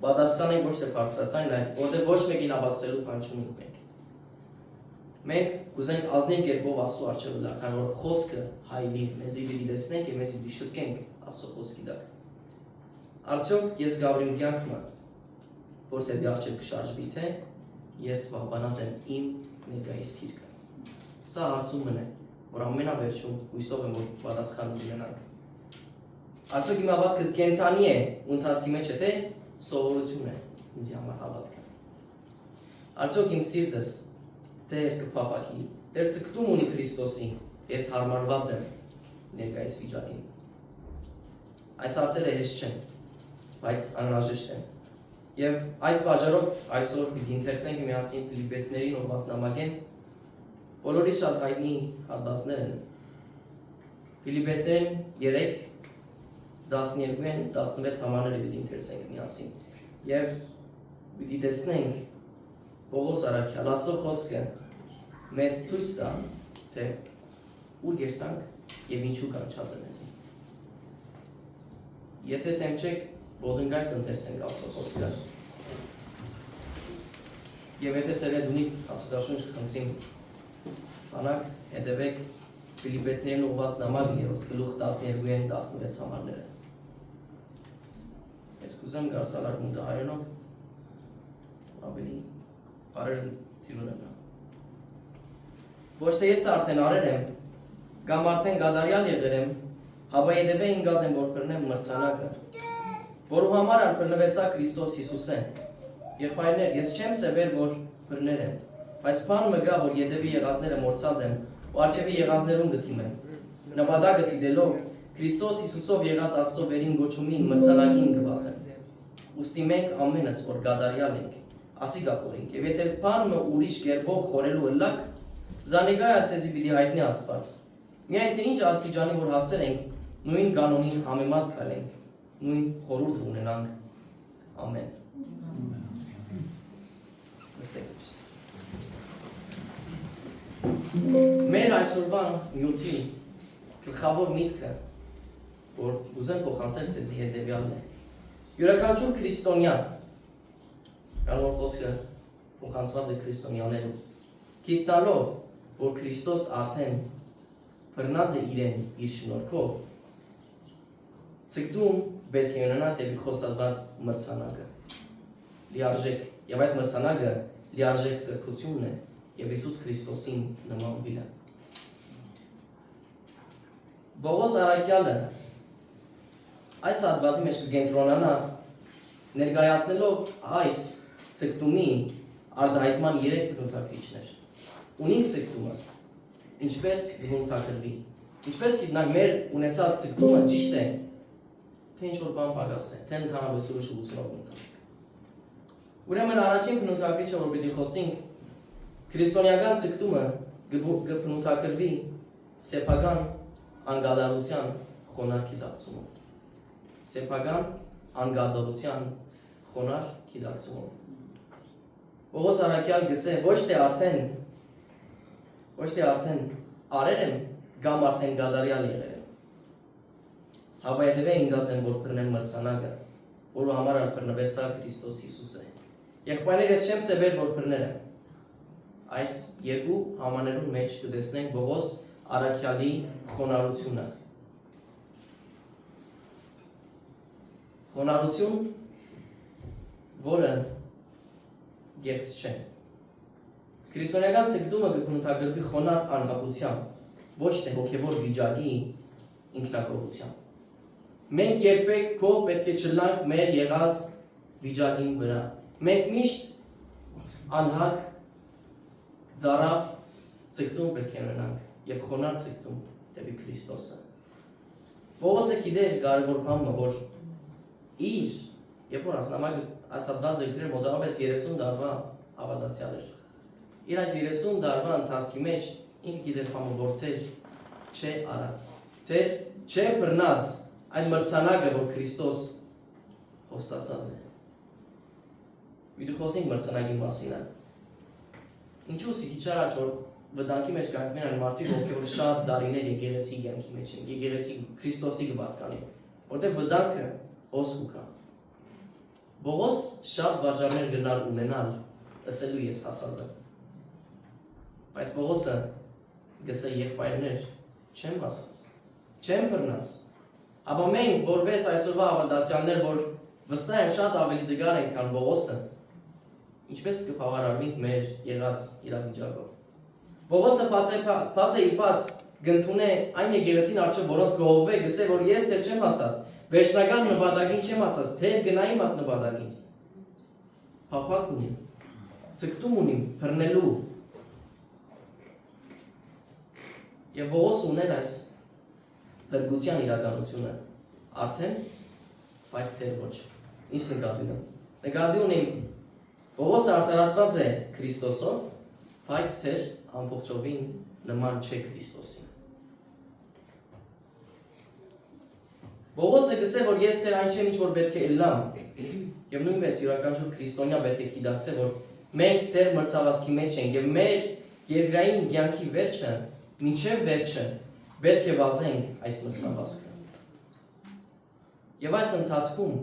Speaker 4: Պատասխանենք ոչ թե բարձրացան, այլ որտեղ ոչ մեկին ապացուցելու բան չունենք մենք։ Մենք կուզենք ազնիվ կերպով Աստծո առջև լալ, քանի որ խոսքը հայլի, մեզի պիտի տեսնենք եւ մեզի պիտի շտկենք Աստծո խոսքի տակ։ Արդյոք ես Գավրիլ կյանքն որ թե բյաղջև կշարժվի, թե ես պահպանած եմ իմ ներկայիս թիրքը։ Սա հարցումն է, որ ամենավերջում հույսով եմ, որ պատասխան ունենանք։ Արդյոք իմ հավատքս կենդանի է ու ընթացքի մեջ է, թե սովորություն է ինձ համար հավատքը։ Արդյոք իմ սիրտս դեր կփափակի, դեր ցկտում ունի Քրիստոսի, ես հարմարված եմ ներկայիս վիճակին։ Այս հարցերը հեշտ չեն, բայց անհրաժեշտ են։ Եվ այս պատճառով այսօր պիտի ընթերցենք միասին Ֆիլիպպեցիներին ուղղված նամակեն, բոլորիս շատ հայտնի հատվածներ են։ Ֆիլիպպեցիներին 3:12-16 համարները պիտի ընթերցենք միասին։ Եվ պիտի տեսնենք Պողոս առաքյալ Աստծո խոսքը մեզ ցույց տա, թե ուր գերտանք եւ ինչու կանչած է մեզ։ Եթե թեմ չեք, ոդնգայս ընթերցենք Աստծո խոսքը։ Եվ եթե ցելը դունի Աստվածաշունչ կխնդրím, բանակ հետևեք Ֆիլիպպեցիներին ուղղված նամակը 3-րդ գլուխ 12-16 համարները։ Ես կուզեմ կարդալ արկունդը հայերենով, ավելի բարեր տիրունն է։ Ոչ թե ես արդեն արել եմ, կամ արդեն գադարյալ եղել եմ, հապա հետևե ինգած եմ, որ բռնեմ մրցանակը, որու համար բռնվեցա Քրիստոս Հիսուսեն։ Եղբայրներ, ես չեմ սևեր, որ բռներ եմ, բայց բան մը գա, որ հետևի եղածները մորցած եմ, ու արջևի եղածներուն գտիմ եմ։ Նպատակը դիտելով Քրիստոս Հիսուսով եղած Աստծո վերին գոչումին մրցանակին կվազեմ։ Ուստի մենք ամենս, որ գադարյալ ենք, ասի գախորենք, եւ եթե բան մը ուրիշ կերպով խորելու ըլլակ, զանեգայա ցեզի պիտի հայտնի Աստված։ Միայն թե ինչ աստիճանի որ հասել ենք, նույն կանոնին համեմատ գալենք, նույն խորհուրդ ունենանք։ Ամեն։ Մեր այսօրվա նյութի գլխավոր միտքը, որ ուզեմ փոխանցել ցեզի հետևյալն է։ Յուրաքանչյուր քրիստոնյա, կան որ խոսքը փոխանցված է քրիստոնյաներու, գիտալով, որ Քրիստոս արդեն բռնած է իրեն իր շնորհքով, ցկտում պետք է ունենա դեպի խոստացված մրցանակը։ Լիարժեք, եւ այդ մրցանակը լիարժեք սրբությունն է եւ Հիսուս Քրիստոսին նմանվելը։ Պողոս առաքյալը այս հատվածի մեջ կկենտրոնանա ներկայացնելով այս ցկտումի արտահայտման 3 բնութագրիչներ։ Ունենք ցկտումը, ինչպես բնութագրվի, ինչպես գիտնանք մեր ունեցած ցկտումը ճիշտ է, թե ինչ-որ բան պակաս է, թե ընդհանրապես ուրիշ ուղղությունով ունենք։ Ուրեմն առաջին բնութագրիչը, որ պիտի խոսենք, քրիստոնեական ցկտումը կբնութագրվի սեփական անգադարության խոնարհ գիտակցումով։ Սեփական անգադարության խոնարհ գիտակցումով։ Պողոս առաքյալ գսե ոչ թե արդեն արել եմ կամ արդեն գադարյալ եղել եմ։ Հապա հետևե ինգած եմ, որ բռնեմ մրցանակը, որու համար բռնվեցա Քրիստոս Հիսուսը։ Եղբայրներ, ես չեմ սևեր, որ բռներ եմ։ Այս երկու համաներուն մեջ կտեսնենք Պողոս առաքյալի խոնարհությունը։ Խոնարհություն, որը գեղձ չէ։ Քրիստոնեական ցկտումը կբնութագրվի խոնարհ անկապությամբ, ոչ թե հոգևոր վիճակի ինքնակողությամբ։ Մենք երբեք քո պետք է չլանք մեր եղած վիճակին վրա։ Մենք միշտ անհակ ծարավ ցկտում պետք է ունենանք եւ խոնար ցկտում դեպի Քրիստոսը։ Պողոսը գիտեր կարևոր բանը, որ իր երբ որ ասածը գրել մոտավորապես 30 տարվա հավատացյալ էր։ Իր այս 30 տարվա ընթացքի մեջ ինքը գիտեր բանը, որ թեր չէ արած, թեր չէ բռնած այդ մրցանակը, որ Քրիստոս խոստացած է։ Մենք խոսենք մրցանակի մասին։ Ինչու՞ քիչ առաջ որ վտանգի մեջ կանգնեն այն մարդիկ, ովքեր շատ դարիներ եկեղեցի կյանքի մեջ են, եկեղեցի Քրիստոսի գվատկանին, որտեղ վտանգը ոսկու կա։ Բողոս շատ վաճառներ գնալ ունենալ, ասելու ես հասածը։ Բայց Բողոսը գսե եղբայրներ չեմ հասած, չեմ բռնած։ Ապա մենք որպես այսօրվա հավատացյալներ, որ վստահ եմ շատ ավելի դգար ենք, քան Բողոսը, ինչպես կբավարարվենք մեր եղած իրավիճակով։ Բողոսը բաց է իպած գնդունե այն եկեղեցին արջով, որոնց գողովե գսե, որ ես թեր չեմ հասած, վերջնական նպատակին չեմ հասած, թեր գնայի մատ նպատակին։ Փափակ ունիմ, ցկտում ունիմ, բռնելու։ Եվ Բողոսը ուներ այս հրգության իրականությունը արդեն, բայց թեր ոչ։ Ինչ նկատի ունեմ։ Նկատի ունիմ Բողոսը արդարացված է Քրիստոսով, բայց թեր ամբողջովին նման չէ Քրիստոսին։ Բողոսը գսե, որ ես թեր այն չեմ ինչ որ պետք է ելամ, եւ նույնպես յուրաքանչյուր քրիստոնյա պետք է գիտակցե, որ մենք թեր մրցավազքի մեջ ենք եւ մեր երկրային կյանքի վերջը, մինչեւ վերջը պետք է վազենք այս մրցավազքը։ Եվ այս ընթացքում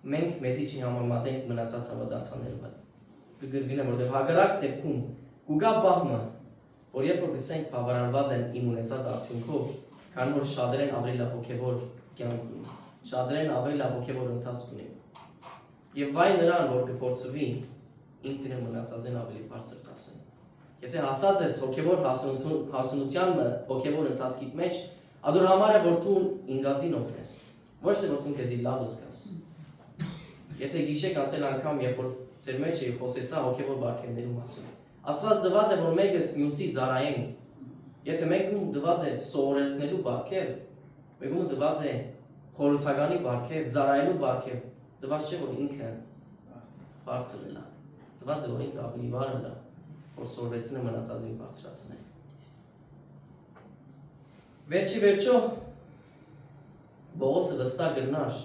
Speaker 4: մենք մեզի չհամեմատենք մնացած հավատացյալների հետ։ Կգրգինեմ, որտեղ հակառակ դեպքում կուգա բաղմը, որ երբ որ գսենք բավարարված են իմ ունեցած արդյունքով, քան որ շատերեն ավելի լավ հոգևոր կյանք ունի, շատերեն ավելի լավ հոգևոր ընթացք ունի։ Եվ վայ նրան, որ կփորձվի, ինքն իրեն մնացածեն ավելի բարձր կասեն։ Եթե հասած ես հոգևոր հասունության հոգևոր ընթացքի մեջ, ադոր համար է, որ դու ինգածին օգնես, ոչ թե որ դու քեզի լավ զգաս։ Եթե գիշեք անցել անգամ, երբ որ ձեր մեջ է խոսեցա հոգևոր բարքերների մասին։ Աստված դված է, որ մեկս մյուսի ծառայենք։ Եթե մեկում դված է սովորեցնելու բարքեր, մեկում դված է խորհրդականի բարքեր, ծառայելու բարքեր, դված չէ, որ ինքը բարձր լինա։ Դված է, որ ինքը ավելի վարը լա, որ սովորեցնը մնացածին բարձրացնե։ Վերջի վերջո Բողոսը վստահ գնար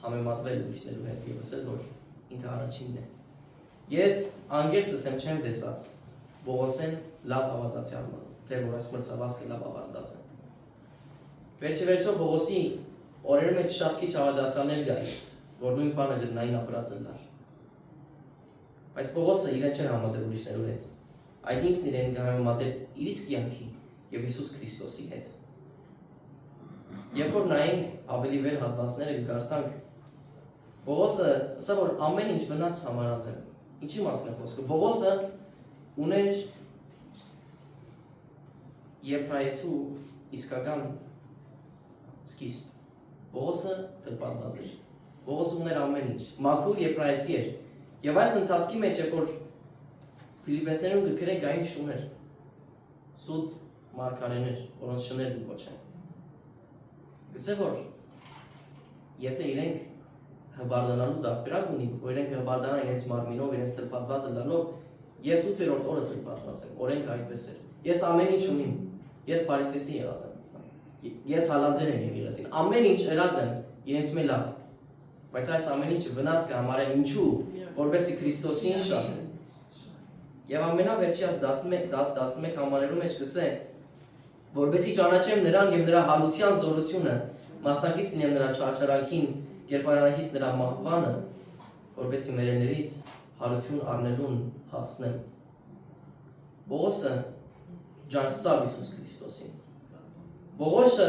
Speaker 4: համեմատվել ուրիշներու հետ եւ ասել, որ ինքը առաջինն է։ Ես անգերցս եմ չեմ տեսած Բողոսեն լավ հավատացյալ մը, թե որ այս մրցավազքը լավ ավարտած է։ Վերջի վերջո Բողոսի օրերի մեջ շատ քիչ հավատացյալներ կային, որ նույն բանը գտնային ապրածը լար։ Բայց Բողոսը իրեն չէր համատել ուրիշներու հետ։ Այդ ինքն իրեն համեմատել իր իսկ կյանքի եւ Հիսուս Քրիստոսի հետ։ Երբ որ նայենք ավելի վեր հատվածները կգարտանք, Բողոսը ասա, որ ամեն ինչ վնաս համարած է։ Ինչի մասին է խոսքը։ Բողոսը ուներ եբրայեցու իսկական սկիզբ։ Բողոսը դրպատված էր։ Բողոսը ուներ ամեն ինչ։ Մաքուր եբրայեցի էր։ Եվ այս ընթացքի մեջ, երբ որ Ֆիլիպպեսներում գրել գային շուներ, սուտ մարգարեներ, որոնց շներ կոչեն։ Գսե որ եթե իրենք հբարդանալու դարբերակ ունի, որ իրենք հբարդանան իրենց մարմինով, իրենց թրպատվածը լալով, ես 8-րդ օրը թրպատված եմ, օրենք այդպես էր։ Ես ամեն ինչ ունիմ, ես Փարիսեցի եղած եմ, ես հալածել եմ եկեղեցին, ամեն ինչ ըրած եմ իրենց մեջ լավ, բայց այս ամեն ինչը վնաս կհամարեմ ինչու, որպեսզի Քրիստոսին շատ է։ Եվ ամենավերջի 11 համարելու մեջ կսե, որպեսզի ճանաչեմ նրան եւ նրա հարության զորությունը, մասնակից լինեմ նրա չարչարանքին, կերպարանքից նրա մահվանը, որպեսզի մերերներից հարություն առնելուն հասնեմ։ Բողոսը ջանցավ Հիսուս Քրիստոսին։ Բողոսը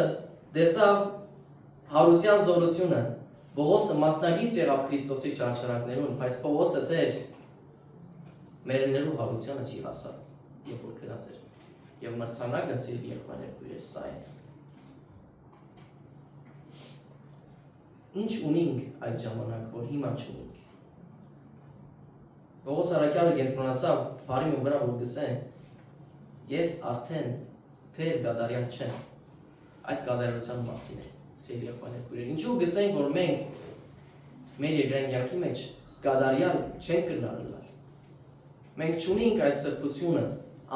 Speaker 4: տեսավ հարության զորությունը։ Բողոսը մասնակից եղավ Քրիստոսի չարչարանքներուն, բայց Բողոսը թեր մերերներու հարությանը չի հասավ, երբ որ գրած էր։ Եվ մրցանակը սիրելի եղբայրներ, սա է։ ինչ ունենք այդ ժամանակ, որ հիմա չունենք։ Պողոս առաքյալը կենտրոնացավ բարի վրա, որ գսե, ես արդեն թեր գադարյալ չեմ, այս գադարյալության մասին է, սիրելի եղբայրներ։ Ինչու գսենք, որ մենք մեր երկրային կյանքի մեջ գադարյալ չենք կրնալալ։ Մենք չունենք այս սրբությունը,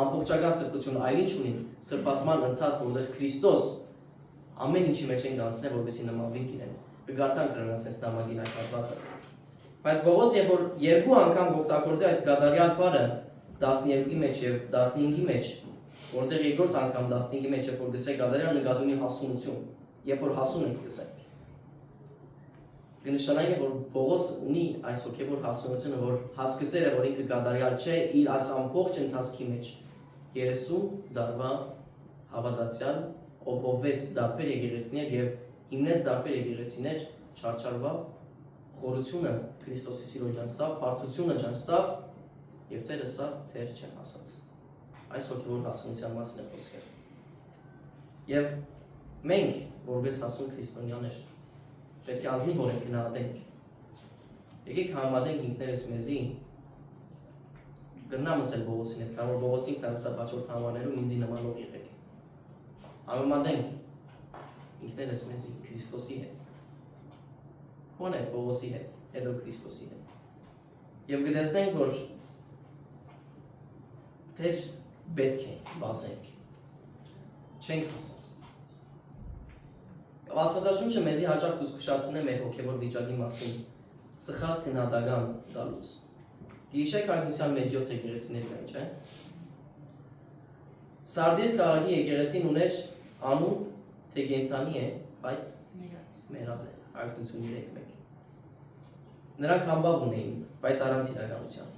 Speaker 4: ամբողջական սրբությունը, այլ ինչ ունենք սրբացման ընթացք, որտեղ Քրիստոս ամեն ինչի մեջ ենք անցնել, որպեսզի նմանվենք իրեն։ Կգարտանք նրանց այս նամակին այդ հատվածը։ Բայց Պողոս երբ որ երկու անգամ օգտագործի այս գադարյալ բառը 12-ի մեջ եւ 15-ի մեջ, որտեղ երկրորդ անգամ 15-ի մեջ երբ որ գսե գադարյալ նկատի ունի հասունություն, երբ որ հասուն ենք գսենք։ Կնշանակի որ Պողոս ունի այս հոգևոր հասունությունը, որ հասկացել է, որ ինքը գադարյալ չէ իր այս ամբողջ ընթացքի մեջ 30 տարվա հավատացյալ, ով հովվեց դարբեր եկեղեցիներ եւ հիմնեց դարբեր եկեղեցիներ, չարչարվավ, խորությունը Քրիստոսի սիրո ջանցավ, բարձրությունը ջանցավ եւ թերը սա թեր չեն ասած։ Այս հոգևոր հասունության մասին է խոսքը։ Եվ մենք, որպես հասուն քրիստոնյաներ, պետք է ազնիվ օրենք գնահատենք։ Եկեք համեմատենք ինքներս մեզի, գրնամ ասել Պողոսին հետ, քան որ Պողոսին կնասած հաջորդ համարներում ինձի նմանող եղեք։ Համեմատենք ինքներս մեզի Քրիստոսի հետ։ Ո՞ն է Պողոսի հետ, հետո Քրիստոսի հետ։ Եվ կտեսնենք, որ դեր պետք է բացենք, չենք ասած։ Աստվածաշունչը մեզի հաճախ կուզկուշացնում է մեր հոգևոր վիճակի մասին սխալ քննադատական տալուց։ Գիշեք հայտնության մեջ 7 եկեղեցիներ կային, չէ՞։ Սարդիս քաղաքի եկեղեցին ուներ անուն, թե կենդանի է, բայց մեռած է, հայտնություն 3:1։ Նրանք համբավ ունեին, բայց առանց իրականության։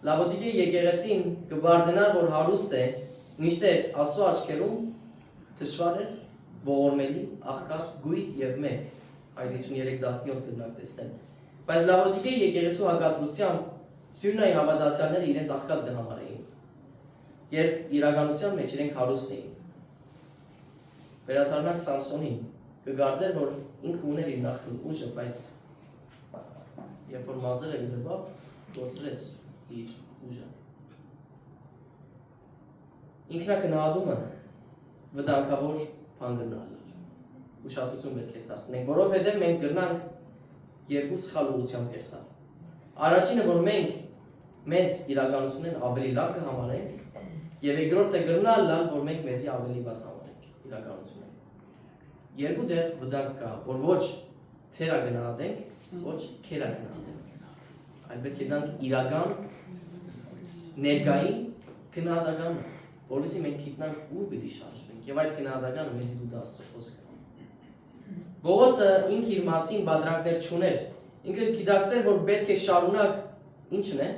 Speaker 4: Լավոդիկե եկեղեցին կբարձենար, որ հարուստ է, միշտեր Աստծո աչքերում դժվար էր, ողորմելի, աղքատ, գույք եւ մեկ, հայտնություն 3:17 կգնանք տեսնել։ Բայց Լավոդիկե եկեղեցու հակադրությամբ Սփյուրնայի հավատացյալները իրենց աղքատ կհամարեին, երբ իրականության մեջ իրենք հարուստ էին։ Վերադառնանք Սամսոնին, կգարձեր, որ ինքը ուներ իր նախկին ուժը, բայց երբ որ մազերը գտավ, գործրեց իր ուժը։ Ինքնակնահատումը վտանգավոր բան գնալ։ Ուշադրություն պետք է դարձնենք, որովհետև մենք գրնանք երկու սխալ ուղղությամբ երթալ։ Առաջինը, որ մենք մեզ իրականությունն ավելի լավ կհամարենք, եւ երկրորդը գրնալ լալ, որ մենք մեզի ավելի վատ համարենք իրականությունն։ Երկու դեղ վտանգ կա, որ ոչ թերա գնահատենք, ոչ քերա գնահատենք։ Այլ պետք է դանք իրական ներկայի գնահատականը, որովհետեւ մենք գիտնանք ուր պիտի շարժվենք եւ այդ գնահատականը մեզի դու դասը խոսքը։ Պողոսը ինքը իր մասին բادرանքներ չուներ։ Ինքը գիտակցեր, որ պետք է շարունակ ինչն է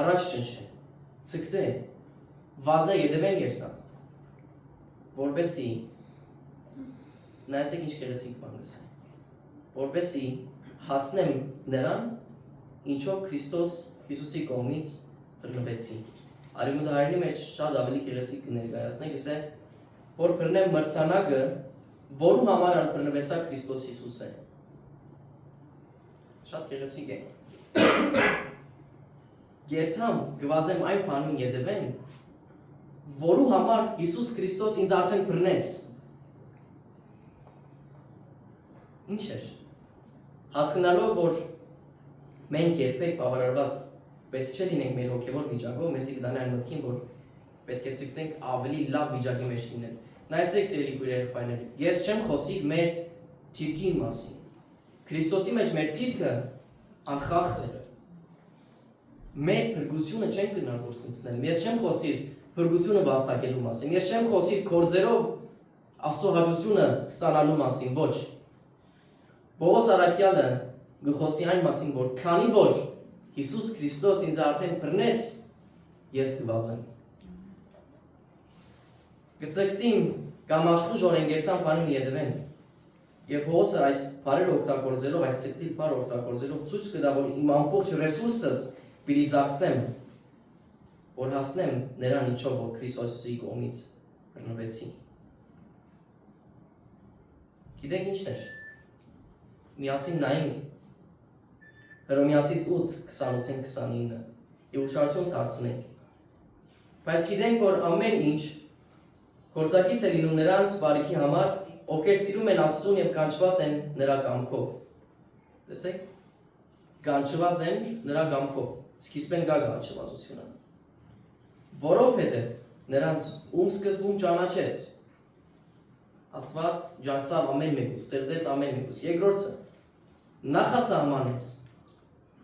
Speaker 4: առաջ ճնշել, ցկտե, վազե յետևեն երթան, որպեսի նայեցեք ինչ գեղեցիկ բան է, որպեսի հասնեմ նրան, ինչով Քրիստոսի կողմից բռնվեցի։ Արիմուդահայրնի մեջ շատ ավելի գեղեցիկ կներկայացնենք, ասե, որ բռնեմ մրցանակը, որու համար բռնվեցա Քրիստոս Հիսուսը։ Շատ գեղեցիկ է։ Երթամ գվազեմ այն բանին յետևեն, որու համար Հիսուս Քրիստոս ինձ արդեն բռնեց։ Ինչ էր։ Հասկանալով, որ մենք երբեք բավարարված պետք չէ լինենք մեր հոգևոր վիճակով, մեզի կդանի այն մտքին, որ պետք է ցկտենք ավելի լավ վիճակի մեջ լինել։ Նայեցեք սիրելի եղբայրներ, ես չեմ խոսի մեր թիրքի մասին։ Քրիստոսի մեջ մեր թիրքը անխախտ է։ Մեր փրկությունը չենք գնալ գործընկնել։ Ես չեմ խոսի փրկությունը վաստակելու մասին։ Ես չեմ խոսի գործերով Աստծո հաջողությունը ստանալու մասին, ոչ։ Պողոս առաքյալը գխոսի այն մասին, որ քանի որ Հիսուս Քրիստոս ինձ արդեն բռնեց, ես կվազեմ։ Գծկտիմ կամ աշխուժ օրենգերտան բանին յետևեն։ Եվ Պողոսը այս բառերը օգտագործելով, այս ցկտիլ բառը օգտագործելով ցույց կտա, որ իմ ամբողջ ռեսուրսս պիտի ծախսեմ, որ հասնեմ նրան ինչով որ Քրիստոսի կողմից բռնվեցի։ Գիտեք ինչն էր։ միասին նայենք Հռոմեացիս 8:28-29 եւ ուշադրություն դարձնենք։ Բայց գիտենք, որ ամեն ինչ գործակից է լինում նրանց բարիքի համար, ովքեր սիրում են Աստծուն եւ կանչված են նրա կամքով։ Լսեք, կանչված են նրա կամքով։ Սկիզբեն գա կանչվածությունը։ Որովհետեւ նրանց ում սկզբում ճանաչեց Աստված ջանցավ ամեն մեկուց, ստեղծեց ամեն մեկուց։ Երկրորդը նախասահմանեց։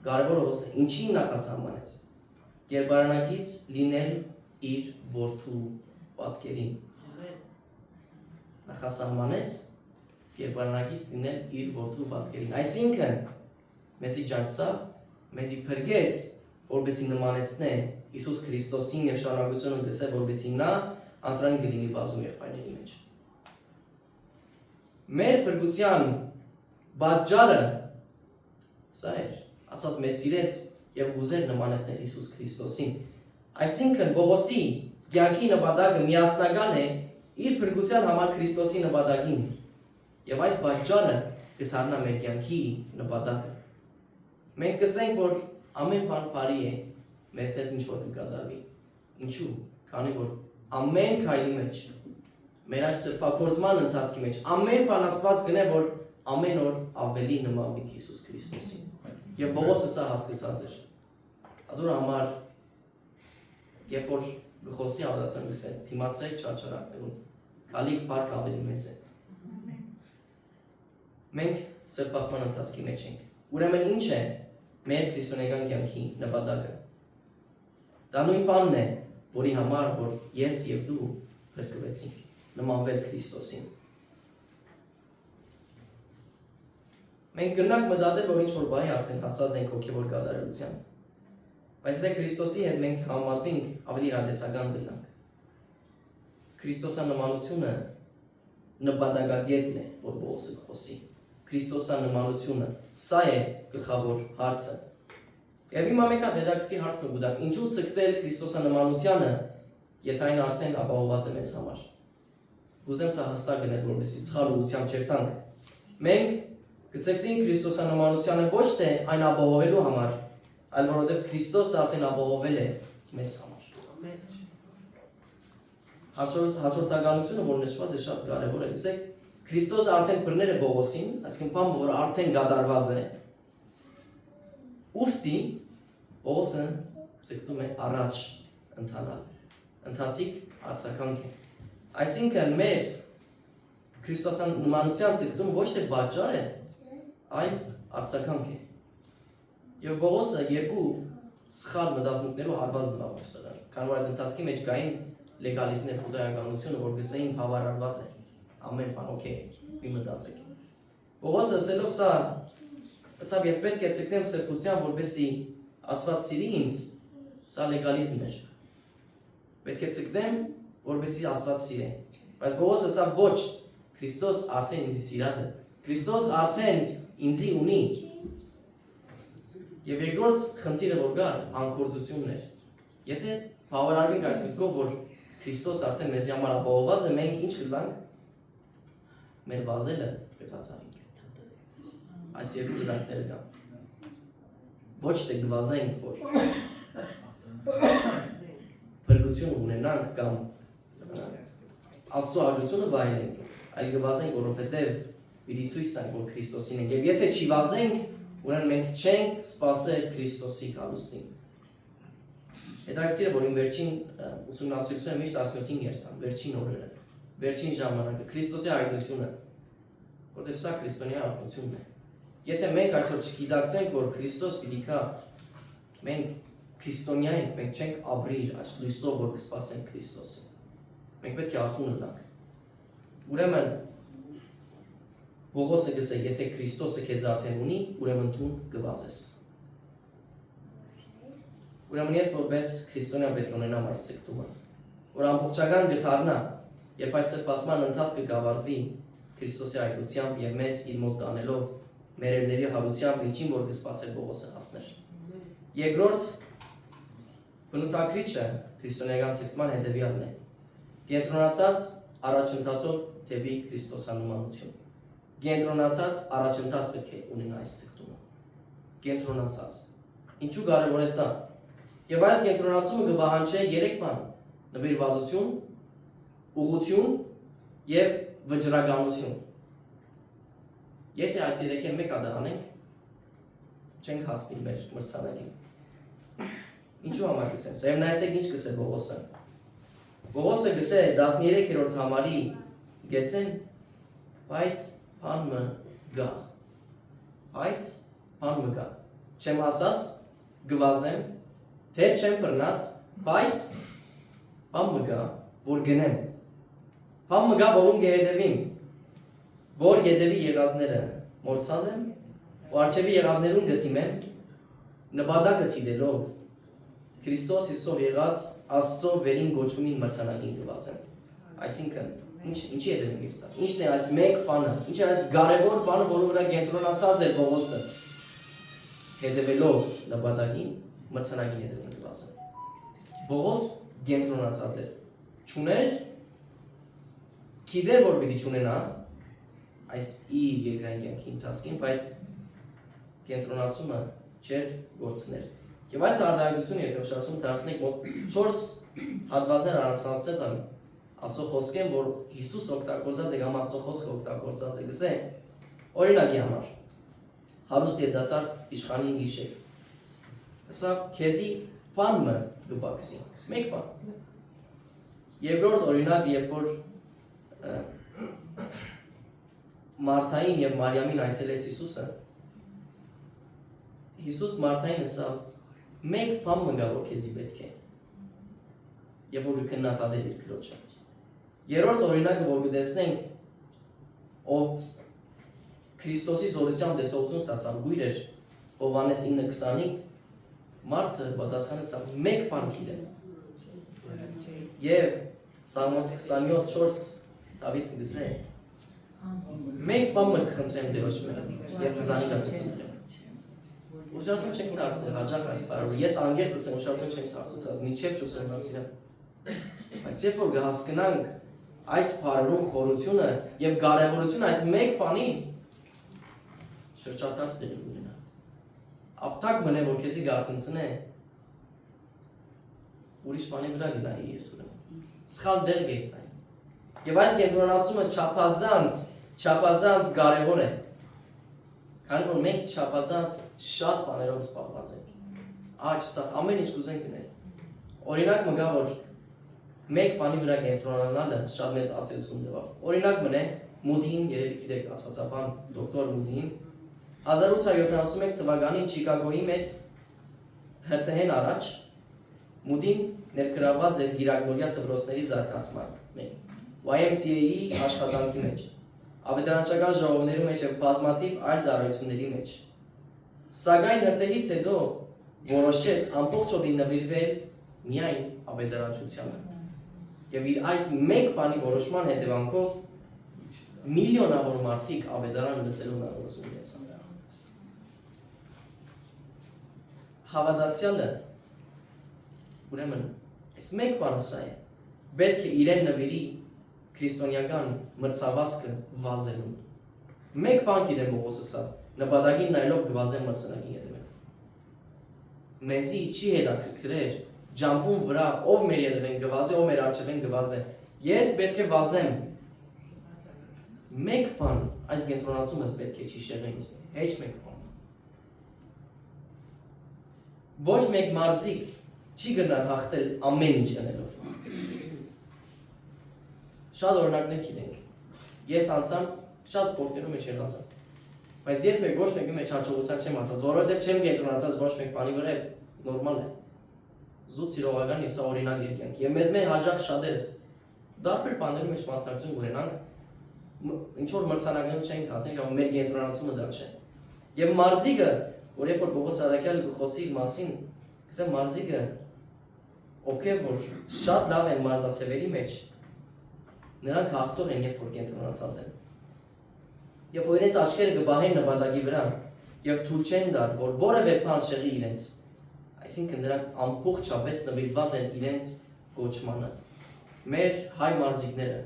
Speaker 4: Կարևորը հոսը, ինչին նախասահմանեց։ Կերպարանագից լինել իր որդու պատկերին։ Նախասահմանեց կերպարանագից լինել իր որդու պատկերին։ Այսինքն մեզի ջանցավ, մեզի փրկեց, որպեսզի նմանեցնե Հիսուս Քրիստոսին եւ շնորհակալություն գսե, որպեսզի նա անտրանի կլինի բազում եղբայրների մեջ։ Մեր փրկության պատճառը սա էր, ասած մեզ սիրեց եւ ուզեր նմանեցնել Հիսուս Քրիստոսին։ Այսինքն Պողոսի կյանքի նպատակը միասնական է իր փրկության համար Քրիստոսի նպատակին։ Եվ այդ պատճառը կդառնա մեր կյանքի նպատակը։ Մենք կսենք, որ ամեն բան բարի է, մեզ հետ ինչ որ կկատարվի։ Ինչու՞։ Քանի որ ամեն քայլի մեջ, մեր այս սրբակորձման ընթացքի մեջ, ամեն բան Աստված գնե, որ ամեն օր ավելի նմանվի Հիսուս Քրիստոսին։ Եվ Պողոսը սա հասկացած էր։ Ադուր համար, երբ որ գխոսի ավդասան գսեն, թիմացեք չարչարակներում, քալիք պարկ ավելի մեծ է։ Մենք սրբացման ընթացքի մեջ ենք։ Ուրեմն ինչ է մեր քրիստոնեական կյանքի նպատակը։ Դա նույն բանն է, որի համար որ ես եւ դու փրկվեցինք, նմանվել Քրիստոսին։ Մենք գնանք մտածել, որ ինչ որ բայ արդեն հասած ենք հոգեվոր կատարելության։ Բայց դե Քրիստոսի հետ մենք համատվենք ավելի հանդեսական դրանք։ Քրիստոսանմանությունը նպատակագետն է, որ Պողոսը խոսի։ Քրիստոսանմանությունը սա է գլխավոր հարցը։ Եվ հիմա մեկ հատ հետաքրքիր հարց կգուտակ, ինչու ցկտել Քրիստոսանմանությանը, եթե այն արդեն ապահովված է մեզ համար։ Ուզեմ սա հստակ գնել, որպեսզի սխալ ուղղությամբ չերթանք։ Մենք կցկտենք Քրիստոսանմանությանը ոչ թե այն ապահովելու համար, այլ որովհետև Քրիստոսը արդեն ապահովել է մեզ համար։ Հաջորդականությունը, որ նշված է, շատ կարևոր է։ Գիտեք, Քրիստոսը արդեն բռնել է Պողոսին, այսինքն բան, որ արդեն կատարված է։ Ուստի Պողոսը ցկտում է առաջ ընթանալ։ Ընթացիկ արձագանք է։ Այսինքն մեր Քրիստոսանմանության ցկտումը ոչ թե պատճառ է, այլ արձագանք է։ Եվ Պողոսը երկու սխալ մտածմունքներով հարված դրավ այստեղ։ Քանի որ այդ ընթացքի մեջ կային լեգալիզմն եւ խուդայականությունը, որ գսեին բավարարված է։ Ամեն բան օքեյ, մի մտածեք։ Պողոսը ասելով սա ես պետք է ցկտեմ սրբության, որպեսզի Աստված սիրի ինձ, սա լեգալիզմն էր։ Պետք է ցկտեմ, որպեսզի Աստված սիրի։ Բայց Պողոսը ասա ոչ, Քրիստոս արդեն ինձ սիրած է։ Քրիստոս արդեն ինձ ունի։ Եվ երկրորդ խնդիրը որ կար, անկործությունն էր։ Եթե բավարարվենք այս միտքով, որ Քրիստոս արդեն մեզ համար ապահովված է, մենք ինչ կտանք։ Մեր բազելը կդադարենք։ Այս երկու դրանքները կան։ Ոչ թե գվազենք, որ փրկություն ունենանք կամ Աստծո հաջողությունը վայելենք, այլ գվազենք, որովհետև պիտի ցույց տանք, որ Քրիստոսին ենք։ Եվ եթե չի վազենք, ուրեմն մենք չենք սպասել Քրիստոսի գալուստին։ Հետաքրքիր է, որ իմ վերջին ուսումնասիրությունը միշտ 17-ին երթան, վերջին օրերը, վերջին ժամանակը, Քրիստոսի հայտնությունը, որտեղ սա քրիստոնյա հայտնությունն է։ Եթե մենք այսօր չգիտակցենք, որ Քրիստոս պիտի գա, մենք քրիստոնյա ենք, մենք չենք ապրիր այս լույսով, որ կսպասենք Քրիստոսին։ Մենք պետք է արթուն լինենք։ Ուրեմն Պողոսը գսե, եթե Քրիստոսը քեզ արդեն ունի, ուրեմն դու կվազես։ Ուրեմն ես որպես քրիստոնյա պետք է ունենամ այս ցկտումը, որ ամբողջական գթառնա, երբ այս սրբացման ընթացքը կավարտվի Քրիստոսի հայտնությամբ եւ մեզ իր մոտ տանելով մերերների հարությամբ ինչին որ կսպասեր Պողոսը հասներ։ Երկրորդ բնութագրիչը քրիստոնեական ցկտման հետևյալն է. կենտրոնացած առաջընթացով դեպի Քրիստոսանմանություն։ կենտրոնացած առաջընթաց պետք է ունենա այս ցկտումը։ Կենտրոնացած։ Ինչու կարևոր է սա։ Եվ այս կենտրոնացումը կբահանջի 3 բան. նվիրվածություն, ուղղություն եւ վճռականություն։ Եթե այս 3-ը մեկ անենք, չենք հասնի մեր մրցանակին։ Ինչու համար կսեմ։ Սա նայեցեք ինչ կսե Պողոսը։ Պողոսը կսե 13-րդ համարի գեսեն, բայց բան մը գա։ Բայց բան մը գա։ Չեմ ասած, գվազեմ, թեր չեմ բռնած, բայց բան մը գա, որ գնեմ։ Բան մը գա, որում կհետևիմ, որ ետևի եղածները մորցած եմ, ու արջևի եղածներուն գտիմեմ, նպատակը թիդելով Քրիստոս Հիսուսով եղած Աստծո վերին գոչումին մրցանակին գվազեմ։ Այսինքն, ինչի ետևին գիրտա։ Ինչն է այս մեկ բանը, ինչ է այս կարևոր բանը, որի վրա կենտրոնացած է Պողոսը։ Հետևելով նպատակին մրցանակին ետևին գվազեմ։ Պողոս կենտրոնացած է։ Չուներ, գիտեր որ պիտի չունենա այս իր երկրային կյանքի ընթացքին, բայց կենտրոնացումը չէր գործներ։ Եվ այս արտահայտությունը, եթե ուշադրություն դարձնենք, մոտ 4 հատվածներ առանձնացած են Աստծո խոսքեն, որ Հիսուս օգտագործած է կամ Աստծո խոսքը օգտագործած է, գսե օրինակի համար հարուստ եւ դասարտ իշխանին հիշեք։ Սա քեզի բանը դուբաքսի։ Մեկ բան։ Երկրորդ օրինակ, երբ որ Մարթային եւ Մարիամին այցելեց Հիսուսը, Հիսուս Մարթային ասավ. մեկ բան մգա որ քեզի պետք է։ Եվ որ քննադատել իր քրոջը։ Երրորդ օրինակը որ կտեսնենք, ով Քրիստոսի զորությամբ տեսողություն ստացավ գույր էր, Հովհաննես 9:20-ի, Մարթը պատասխանեց մեկ բան գիտեմ։ Եվ Սաղմոս 27:4 Դավիթ գսե մեկ բան մը խնդրեմ Տերոջ մերը եւ զանի կացնեմ։ Ուշադրություն չենք դարձել հաջող այս բառը։ Ես անգերտ եմ ուշադրություն չենք դարձել, մինչև չուսումնասիրեմ։ Բայց երբ որ կհասկանանք այս բառերում խորությունը եւ կարեւորությունը այս մեկ բանի շրջադարձ դերի ունենա։ Ապտակ մնե որ քեզի գարտնցնե ուրիշ բանի վրա գնայի ես ուրեմն։ Սխալ դեր գերտային։ Եվ այս կենտրոնացումը չափազանց կարևոր է։ Քանի որ մենք չափազանց շատ բաներով զբաղված ենք։ Աճ, ցավ, ամեն ինչ կուզենք գնել։ Օրինակ մգա որ մեկ բանի վրա կենտրոնանալը շատ մեծ ազդեցություն տվավ։ Օրինակ մնե Մուդին, երևի գիտեք աստվածաբան դոկտոր Մուդին 1871 թվականին Չիկագոյի մեջ հերթեն առաջ Մուդին ներգրավված էր գիրակնորյա դպրոցների զարգացման YMCA-ի աշխատանքի մեջ, ավետարանչական ժողովների մեջ եւ բազմաթիվ այլ ծառայությունների մեջ։ Սակայն հերթից հետո որոշեց ամբողջովին նվիրվել միայն ավետարանչությանը։ Եվ իր այս մեկ բանի որոշման հետևանքով միլիոնավոր մարդիկ ավետարան լսելու հնարավորություն ունեցան։ Հավատացյալը ուրեմն այս մեկ բանը սա է, պետք է իրեն նվիրի քրիստոնեական մրցավազքը վազելուն։ Մեկ բան գիտեմ Պողոսը սա, նպատակին նայելով կվազեմ մրցանակին ետևել։ Մեզի չի հետաքրքրեր ջամփուն վրա ով մեր ետևեն գվազե, ով մեր առջևեն գվազե։ Ես պետք է վազեմ։ Մեկ բան այս կենտրոնացումս պետք է չի շեղեն ինձ, հեչ մեկ բան։ Ոչ մեկ մարզիկ չի գնար հաղթել ամեն ինչ անելով։ Շատ օրինակներ գիտենք։ Ես անցամ շատ սպորտներում մեջ եղածեմ։ Բայց երբեք ոչ մեկի մեջ հաջողության չեմ ասած, որովհետև չեմ կենտրոնացած ոչ մեկ բանի վրա, նորմալ է։ Զուտ սիրողական եւ սա օրինակ երկյանք։ Եվ մեզ մեր հաջող շատերս դարբեր բաների մեջ մասնակցություն ունենանք, ինչ որ մրցանակներ չենք հասել, կամ մեր կենտրոնացումը դա չէ։ Եվ մարզիկը, որ երբ որ Պողոս Արաքյալը խոսի իր մասին, ասեմ մարզիկը, ովքեր որ շատ լավ են մարզացևերի մեջ, նրանք հաղթող են, երբ որ կենտրոնացած են։ Եվ որ իրենց աչքերը կբահեն նպատակի վրա, եւ թույլ չեն տար, որ որևէ բան շեղի իրենց։ Այսինքն նրանք ամբողջապես նվիրված են իրենց կոչմանը։ Մեր հայ մարզիկները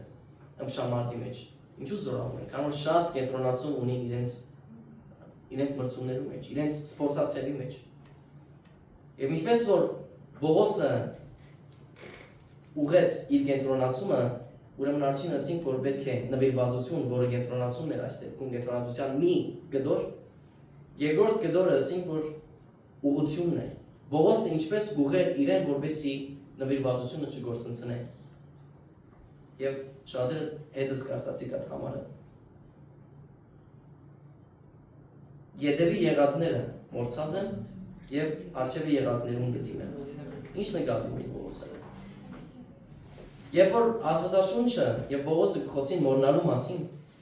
Speaker 4: ըմբշամարտի մեջ Ինչու զորանում են, քանի որ շատ կենտրոնացում ունի իրենց մրցումներու մեջ, իրենց սպորտացիայի մեջ։ Եվ ինչպես որ Բողոսը ուղեց իր կենտրոնացումը, ուրեմն առաջին ասինք, որ պետք է նվիրվածություն, որը կենտրոնացումն էր այստեղ, կենտրոնացության մի գդոր, երկրորդ գդորը ասինք, որ ուղղությունն է։ Բողոսը ինչպես ուղղեր իրեն, որպեսզի նվիրվածությունը չգործընծնե։ Եվ շատերը հետս կարտացիկ այդ համարը։ Ետևի եղածները մորցած են և արջևի եղածներում գտին են։ Ինչ նկատում է Բողոսը։ Երբ որ Աստվածաշունչը և Բողոսը կխոսին մոռնալու մասին,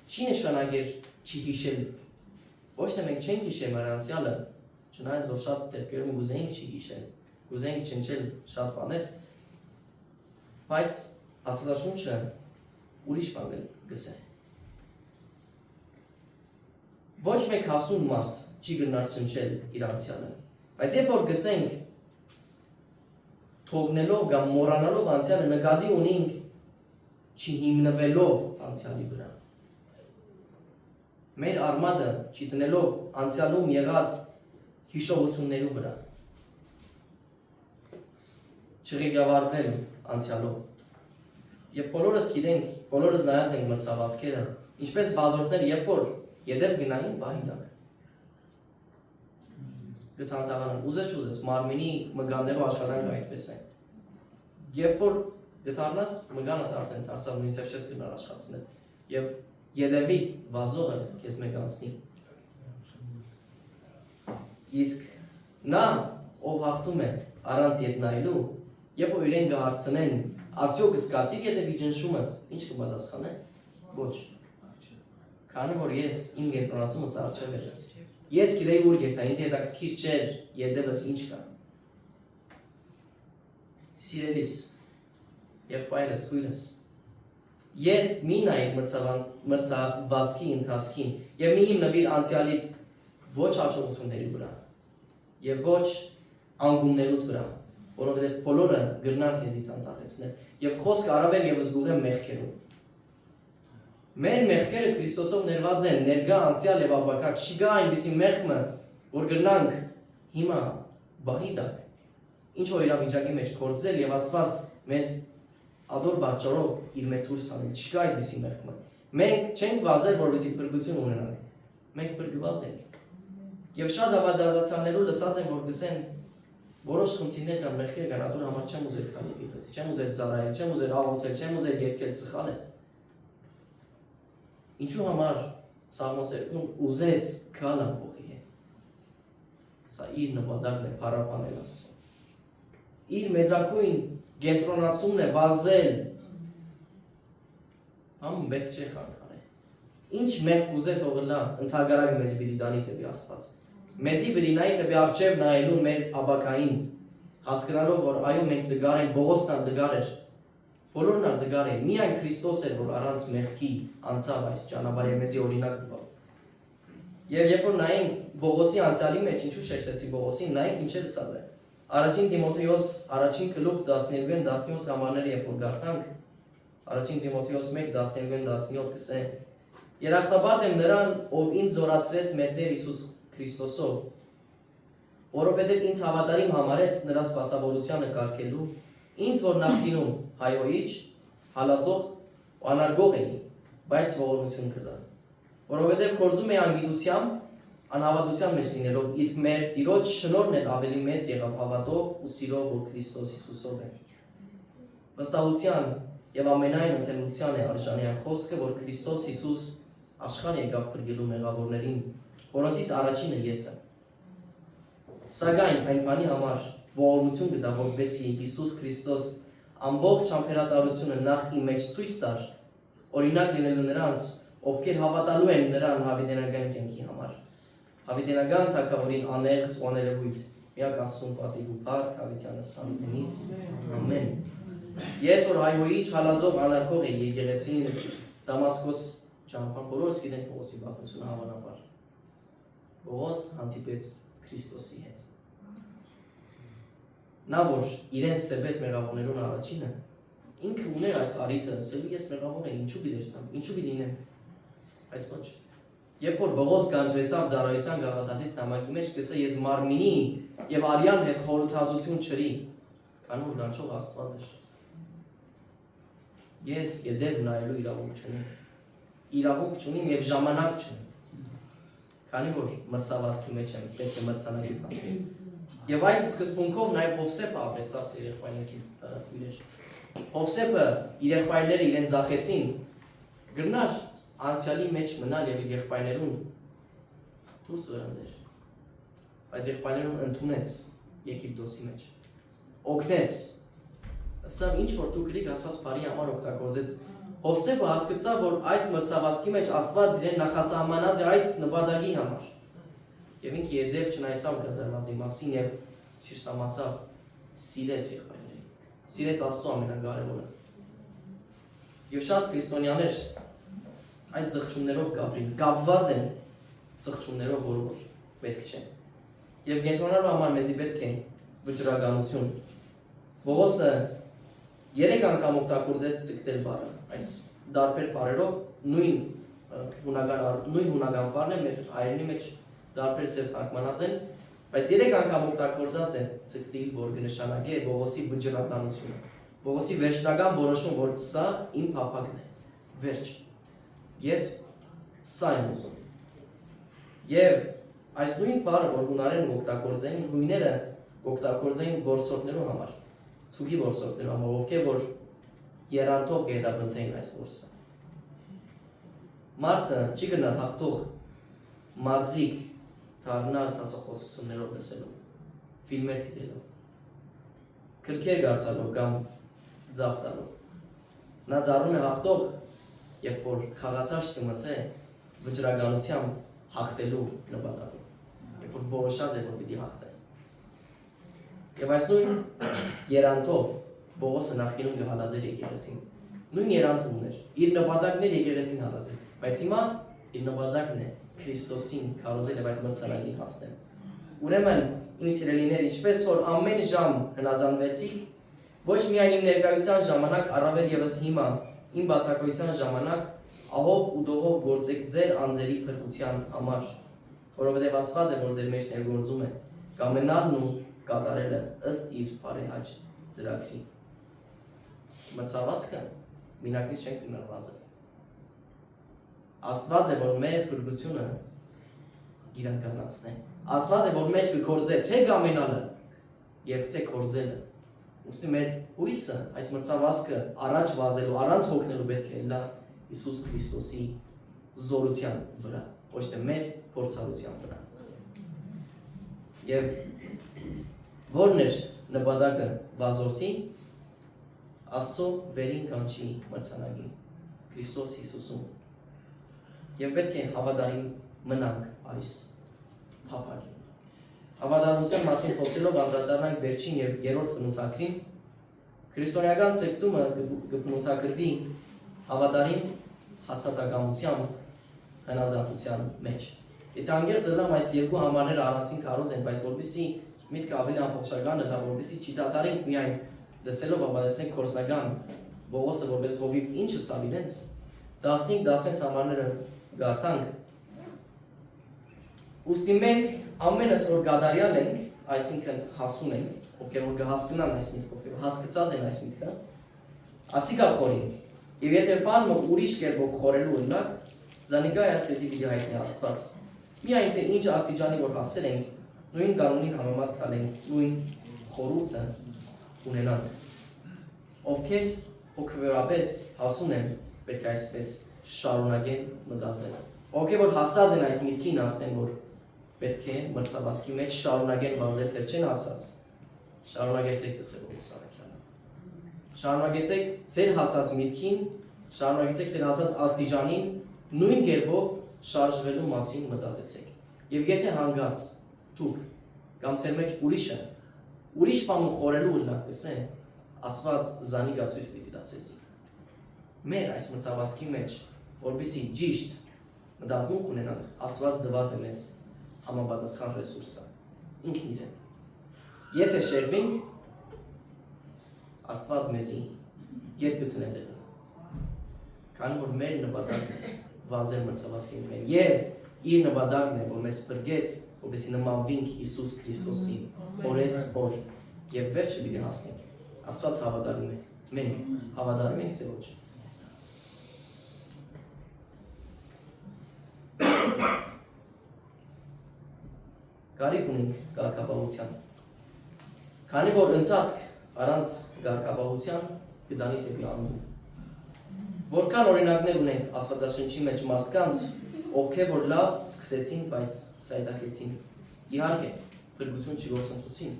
Speaker 4: չի նշանակեր չի հիշել։ Ոչ թե մենք չենք հիշել մեր անցյալը, չնայած որ շատ դեպքերում կուզեինք չի հիշել, կուզեինք չնչել շատ բաներ, բայց Աստվածաշունչը ուրիշ բան գսե։ Ոչ մեկ հասուն մարդ չի գնար չնչել իր անցյալը, բայց երբ որ գսենք թողնելով կամ մոռանալով անցյալը նկատի ունենք չհիմնվելով անցյալի վրա։ Մեր արմատը չիտնելով անցյալում եղած հիշողություններու վրա։ Չղեկավարվել անցյալով։ Եվ բոլորս գիտենք, բոլորս նայած ենք մրցավազքերը, ինչպես վազորդներ երբ որ ետև գնային բահիդակ։ Գտանտաղանան, ուզես չուզես, մարմինի մգաններու աշխատանքը այդպես են։ Երբ որ գտարնաս մգանը արդեն դարձավ նույնիսկ չես գնար աշխատացնել եւ ետևի վազողը քեզ մեկ անցնի։ Իսկ նա ով հաղթում է առանց ետնայելու, երբ որ իրեն կհարցնեն արդյոք զգացի ետևի ջնշումը, ինչ կպատասխանե։ Ոչ։ Քանի որ ես իմ կենտրոնացումս առջև էր։ Ես գիտեի ուր գերտա, ինձ հետաքրքիր չէր ետևս ինչ կա։ Սիրելիս, եղբայրս, քույրս, ետ մի նայիր մրցավազքի ընթացքին և մի հիմնվիր անցյալիդ ոչ հաջողությունների վրա և ոչ անգումներուդ վրա, որովհետև բոլորը գրնան քեզի տանտաղեցնել և խոսք առավել և զգուղ եմ մեղքերում։ Մեր մեղքերը Քրիստոսով ներված են, ներկա, անցյալ և ապակա, չկա այնպիսի մեղքը, որ գրնանք հիմա բահիդակ, ինչ որ իրավիճակի մեջ գործել և Աստված մեզ ադոր պատճառով իր մեջ դուրս անել, չկա այդպիսի մեղքը։ Մենք չենք վազել, որպեսզի փրկություն ունենանք, մենք փրկված ենք։ Եվ շատ հավատացյալներու լսած են, որ գսեն որոշ խնդիրներ կան, մեղքեր կան, ադոր համար չեմ ուզել քանի դիպեսի, չեմ ուզել ծառայել, չեմ ուզել աղոթել, չեմ ուզել երգել, սխալել։ Ինչու համար Սաղմոս 2-ում ուզեց գալ ամբողի հետ։ Սա իր նպատակն է փառաբանել Աստծուն։ Իր մեծակույն կենտրոնացումն է վազել։ Համ մեկ չէ խանգարել։ Ինչ մեկ կուզե թողնա, ընդհանրակը մեզ պիտի դանի թեպի Աստված։ Մեզի պիտի նայի թեպի առջև նայելու մեր ապակային, հասկանալով, որ այո մենք դգար ենք, Բողոսն ալ դգար էր, բոլորն ալ դգար են, միայն Քրիստոս էր, որ առանց մեղքի անցավ այս ճանապարհը մեզի օրինակ տվավ։ Եվ երբ որ նայենք Բողոսի անցյալի մեջ, ինչու շեշտեցի Բողոսին, նայենք ինչ է լսած է։ Առաջին Տիմոթեոս առաջին գլուխ 12-17 համարները երբ որ գարտանք, առաջին Տիմոթեոս 1:12-17 կսե. Երախտապարտ եմ նրան, ով ինձ զորացրեց մեր Տեր Հիսուս Քրիստոսով, որովհետև ինձ հավատարիմ համարեց նրա սպասավորությանը կարգելու, ինձ որ նախկինում հայհոյիչ, հալածող ու անարգող էի, բայց ողորմություն կտա, որովհետև գործում էի անգիտությամբ, անհավատության մեջ լինելով, իսկ մեր Տիրոջ շնորհն էլ ավելի մեծ եղավ հավատով ու սիրով, որ Քրիստոս Հիսուսով է։ Վստահության եւ ամենայն ընդհանրության է արժանի այն խոսքը, որ Քրիստոս Հիսուս աշխարհ եկավ փրկելու մեղավորներին, որոնցից առաջինը ես եմ։ Սակայն այն բանի համար ողորմություն կտա, որպեսզի Հիսուս Քրիստոս ամբողջ համբերատարությունը նախ իմ մեջ ցույց տար, օրինակ լինելու նրանց, ովքեր հավատալու են նրան հավիտենական կյանքի համար։ Հավիտենական թագավորին անեղծ ու աներևույթ, միակ Աստծուն պատիվ ու փառք հավիտյանս հավիտենից, ամեն։ Ես որ հայհոյիչ հալածող անարգող էի եկեղեցին Դամասկոս ճանապարհ, բոլորս գիտենք Պողոսի պատմությունը հավանաբար։ Պողոս հանդիպեց Քրիստոսի հետ։ Նա որ իրեն սեբեց մեղավորներուն առաջինը, ինքը ուներ այս արիթը, ասելու ես մեղավոր եմ, ինչու պիտի երթամ, ինչու պիտի ինեմ։ Բայց ոչ։ Երբ որ Բողոս կանչվեցավ ծառայության գավաթածից նամակի մեջ, կսա ես մարմինի եւ արյան հետ խորհրդածություն չրի, քան որ կանչող Աստված էր։ Ես յետև նայելու իրավունք չունիմ եւ ժամանակ չունիմ։ Քանի որ մրցավազքի մեջ եմ, պետք է մրցանակի հասնեմ։ Եվ այս սկզբունքով նաև Հովսեփը ապրեցավ իր եղբայրների իրեր։ Հովսեփը իր եղբայրները իրեն ձախեցին, գրնար անցյալի մեջ մնալ եւ իր եղբայրներուն դուրս վրաններ։ Բայց եղբայրներուն ընդունեց Եգիպտոսի մեջ։ Օգնեց։ Սա ինչ որ դու գրիկ Աստված բարի համար օգտագործեց։ Հովսեփը հասկացավ, որ այս մրցավազքի մեջ Աստված իրեն նախասահմանած է այս նպատակի համար։ Եվ ինքը յետև չնայեցավ կատարվածի մասին եւ ճշտամացավ, սիրեց եղբայրներին, սիրեց Աստծո ամենակարևորը։ Եվ շատ քրիստոնյաներ այս զղջումներով կապված են զղջումներով, որ պետք չէ։ Եվ կենտրոնալու համար մեզի պետք է վճռականություն։ Բողոսը 3 անգամ օգտագործեց ցկտել բառը, այս դարբեր բառերով նույն հունական բառն է մեր հայերենի մեջ դարբեր ծեր թարգմանած են, բայց 3 անգամ օգտագործած են ցկտիլ, որ կնշանակի Բողոսի վճռականությունը։ Բողոսի վերջնական որոշում, որ սա իմ փափագն է։ Վերջ։ Ես սա եմ ուզում։ Եվ այս նույն բառը, որ հունարեն օգտագործեն, հույները օգտագործեն որսորդներու համար, ցուգի որսորդներու համար, ովքեր որ երանտով կհետապնդեին այս որսը։ Մարդը չի գնալ հաղթող մարզիկ դառնալ դասախոսություններով լսելով, ֆիլմեր դիտելով, քրքեր կարդալով կամ ձապ տալով։ Նա դառնում է հաղթող, երբ որ խաղաթաշ կմթե վճռականությամբ հաղթելու նպատակով, երբ որ որոշած է, որ պիտի հաղթե։ Եվ այս նույն երանտով Բողոսը նախկինում կհալածեր եկեղեցին։ Նույն երանտումն էր, իր նպատակն էր եկեղեցին հալածել, բայց հիմա իր նպատակն է Քրիստոսին քարոզել եւ այդ մրցանակին հասնել։ Ուրեմն, ինձ սիրելիներ, ինչպես որ ամեն ժամ հնազանդվեցիք, ոչ միայն իմ ներկայության ժամանակ, առավել եւս հիմա իմ բացակայության ժամանակ ահով ու դողով գործեք ձեր անձերի փրկության համար, որովհետև Աստված է, որ ձեր մեջ ներգործում է, կամենալն ու կատարելը ըստ իր բարեհաճ ծրագրի։ Մրցավազքը մինակից չենք դիմավորազել։ Աստված է, որ մեր փրկությունը իրականացնի։ Աստված է, որ մեջ կգործե թե կամենալը եւ թե կորձելը։ Ուստի մեր հույսը այս մրցավազքը առաջ վազելու, առանց հոգնելու պետք է լա Հիսուս Քրիստոսի զորության վրա, ոչ թե մեր փորձառության վրա։ Եվ որն էր նպատակը վազորդի Աստծո վերին կանչի մրցանակին Քրիստոս Հիսուսում։ Եվ պետք է հավատարիմ մնանք այս փափագին։ Հավատարմության մասին խոսելով անդրադառնանք վերջին եւ երրորդ բնութագրին։ Քրիստոնեական ցեկտումը կբնութագրվի հավատարիմ հաստատակամությամբ հնազանդության մեջ։ Եթե անգեր ծնամ այս երկու համարները առանցին քարոզ են, բայց որպեսզի միտքը ավելի ամբողջական լա, որպեսզի չդադարենք միայն լսելով ապացնենք կորսնական Բողոսը որպես հովիվ ինչը սա իրենց 15-16 համարները գարթանք։ Ուստի մենք ամենս որ գադարյալ ենք, այսինքն հասուն ենք, ովքեր որ կհասկնան այս միտքով, հասկացած են այս միտքը, ասիկա խորինք։ Եվ եթե բանը ուրիշ կերպով խորելու ուննակ, զանիկա է ցեզի պիտի հայտնի Աստված։ Միայն թե ինչ աստիճանի որ հասել ենք, նույն կանոնի համեմատ կալենք, նույն խորհուրդը ունենանք։ Ովքեր հոգևորապես հասուն են, պետք է այսպես շարունակեն մտածել։ Ովքեր որ հասած են այս միտքին արդեն, որ պետք է մրցավազքի մեջ շարունակեն վազել, թե չեն ասած։ Շարունակեցեք լսել Սարաքյանը։ Շարունակեցեք ձեր հասած միտքին, շարունակեցեք ձեր հասած աստիճանին, նույն կերպով շարժվելու մասին մտածեցեք։ Եվ եթե հանգած դուք կամ ձեր մեջ ուրիշ բան խորելու ունենաք, ասեն, Աստված զանիգա ցույց պիտի տա ցեզի։ Մեր այս մրցավազքի մեջ, որպեսզի ճիշտ մտածմունք ունենանք, Աստված դված է մեզ համապատասխան ռեսուրսը, ինքն իրեն։ Եթե շերվենք, Աստված մեզի ետ կտնելել, քանի որ մեր նպատակն է վազել մրցավազքի մեջ եւ իր նպատակն է որ մեզ բրգեց որպեսզի նմանվենք Հիսուս Քրիստոսին օրեց օր եւ վերջը պիտի հասնենք Աստված հավատարիմ է մենք հավատարիմ ենք թե ոչ Կարիք ունենք կարգապահության Քանի որ ընթացք առանց կարգապահության կդանի դեպի անուն Որքան օրինակներ ունենք Աստվածաշնչի մեջ մարդկանց ովքեր որ լավ սկսեցին բայց սայդակեցին իհարկե փրկություն չգործընծուցին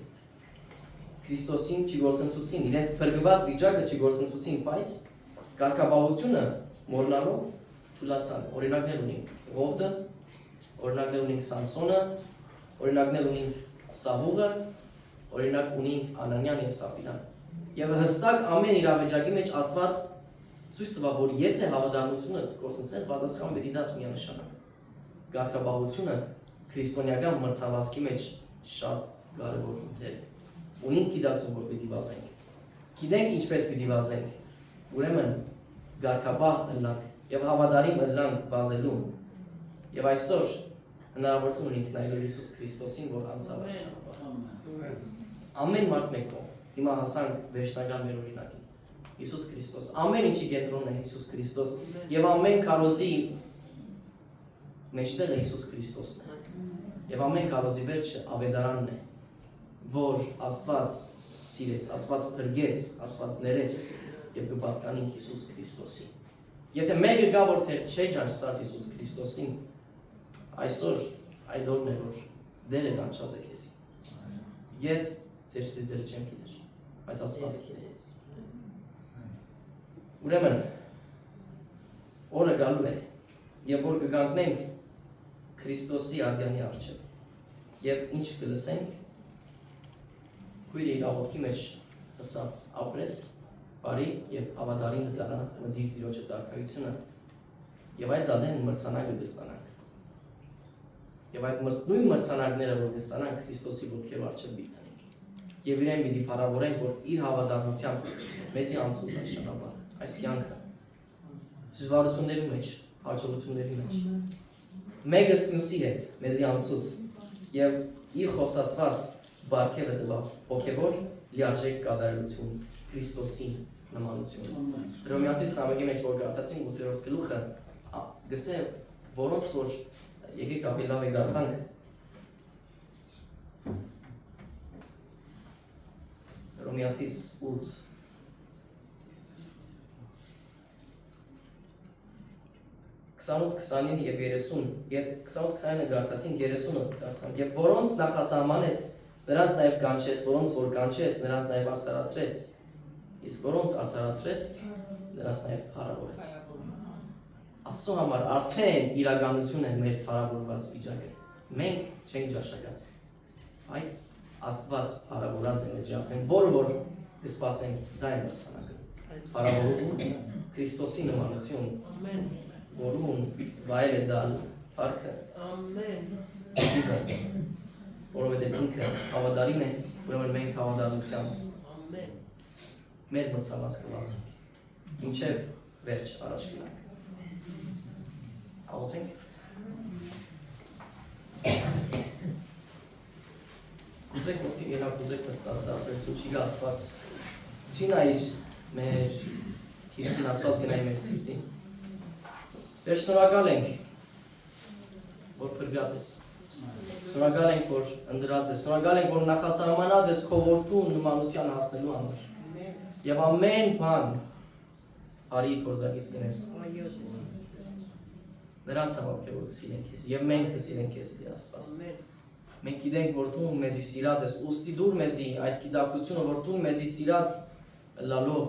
Speaker 4: Քրիստոսին չգործընծուցին իրենց փրկված վիճակը չգործընծուցին բայց կարգապահությունը մոռնալով թուլացան օրինակներ ունենք Ղովդը օրինակներ ունենք Սամսոնը օրինակներ ունենք Սավուղը օրինակ ունենք Անանյան եւ Սապիրան եւ հստակ ամեն իրավիճակի մեջ Աստված Ցույց տվա որ եթե հավատարմությունը գործընծես պատասխան պետք է դաս միանշանակ Կարգապահությունը քրիստոնեական մրցավազքի մեջ շատ կարևոր դեր ունենք գիտակցում որ պետք է վազենք գիտենք ինչպես պետք է վազենք ուրեմն կարգապահ ըլլանք եւ հավատարիմ ըլլանք վազելու եւ այսօր հնարավորություն ունենք նայել Հիսուս Քրիստոսին որ անցավ այս ճանապարհը ամեն մարդ մեկը հիմա հասանք վերջնական մեր օրինակին Հիսուս Քրիստոս ամեն ինչի կենտրոնն է Հիսուս Քրիստոս եւ ամեն քարոզի մեջտեղը Հիսուս Քրիստոսն է եւ ամեն քարոզի վերջը ավետարանն է որ Աստված սիրեց Աստված փրկեց Աստված ներեց եւ կպատկանենք Հիսուս Քրիստոսին եթե մեկը գա որ թե չէ ճանաչած Հիսուս Քրիստոսին այսօր այդօրն է որ դերը կանչած է քեզի ես ձեր սիրտերը չեմ գիտեր բայց Աստված գիտե Ուրեմն օրը գալու է եւ որ կգանքնենք Քրիստոսի ադյանի առջև եւ ինչ կլսենք քույրի իրավունքի մեջ հսա ապրես բարի եւ հավատարիմ ծառա մտիր Տիրոջը տակայությունը եւ այդ դադեն մրցանակը կստանանք եւ այդ նույն մրցանակները որ կստանանք Քրիստոսի ոտքերի առջև բիթանենք եւ իրեն պիտի փառավորենք որ իր հավատարմությամբ մեզի անցուց այս ճանապարհը այս կյանքը դժվարությունների մեջ, հաջողությունների մեջ մեկը մյուսի հետ մեզի անցուց եւ իր խոստացված բարգեւը տվավ հոգեվոր լիարժեք կատարելություն Քրիստոսի նմանություն Հռոմեացիս նամակի մեջ որ գարտացին 8-րդ գլուխը գսե որոնց որ եկեք ավելի լավ է գարտանք Հռոմեացիս 8 28-29 եւ 30 եւ 28-29-ը գարտացին 30-ը գարտան եւ որոնց նախասահմանեց նրանց նաեւ կանչեց որոնց որ կանչեց նրանց նաեւ արդարացրեց իսկ որոնց արդարացրեց նրանց նաեւ փառավորեց Աստծո համար արդեն իրականություն է մեր փառավորված վիճակը մենք չենք ճաշակած բայց Աստված փառավորած է մեզ արդեն որը որ կսպասենք դա է մրցանակը փառավորություն Քրիստոսի նմանություն ամեն որուն վայել է դալ պարքը ամեն որովհետև ինքը հավատարիմ է ուրեմն մենք հավատարմությամբ ամեն մեր մրցավազքը վազենք մինչև վերջ առաջ գնանք աղոթենք ուզեք ովքեր ելակ ուզեք նստած դարբերություն չի գա Աստված չի նայիր մեր թիրքին Աստված գնայի մեր սիրտին Դեր շնորհակալ ենք, որ փրկած ես, շնորհակալ ենք, որ ընդրած ես, շնորհակալ ենք, որ նախասահմանած ես քո որդու նմանության հասնելու համար եւ ամեն բան արի գործակից կնես նրանց համար որ կսիրենք քեզ եւ մենք կսիրենք քեզ Տեր Աստված մենք գիտենք որ դու մեզի սիրած ես ուստի դուր մեզի այս գիտակցությունը որ դու մեզի սիրած լալով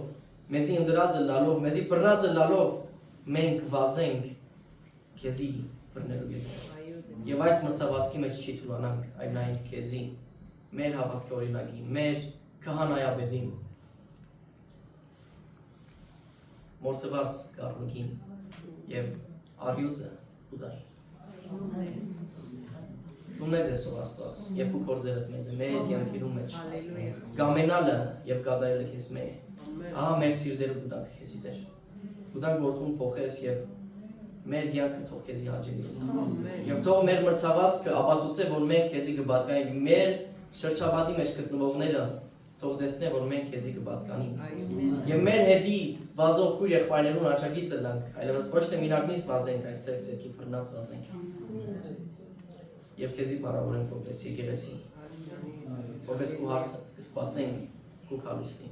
Speaker 4: մեզի ընդրած լալով մեզի բռնած լալով մենք վազենք քեզի բռնելու եւ այս մրցավազքի մեջ չի թուլանանք այլ նայենք քեզի մեր հավատքի օրինակի մեր քահանայաբեդին մորթված գառնուկին եւ արյուծը ուդային դու մեզ ես ով Աստված եւ քո կորձերդ մեզ է մեր կյանքերում մեջ գամենալը եւ կատարելը քեզ մեր ահա մեր սիրտերը կուտանք քեզի Տեր Կուտանք որդուն փոխես եւ մեր կյանքը թող քեզի հաճելի լինի։ Եվ թող մեր մրցավազքը ապացուցե, որ մենք քեզի կպատկանենք, մեր շրջապատի մեջ գտնվողները թող տեսնեն, որ մենք քեզի կպատկանենք։ Եվ մեր հետի վազող քույր եղբայրներուն աջակիցը լանք, այլևս ոչ թե մինագնից վազենք, այլ ծեր ծերքի բռնած վազենք։ Եվ քեզի բարավորենք որպես եկեղեցի, որպես քու հարցը կսպասենք քու քալույսնի։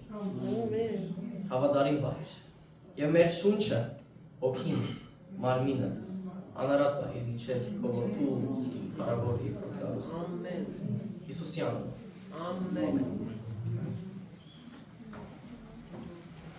Speaker 4: Հավատարիմ բարեր։ Եվ մեր շունչը, հոգին, մարմինը, անարատ պահի մինչև քո որդու բարավոր երկրորդ գալուստը։ Հիսուսի անունով։ Ամեն։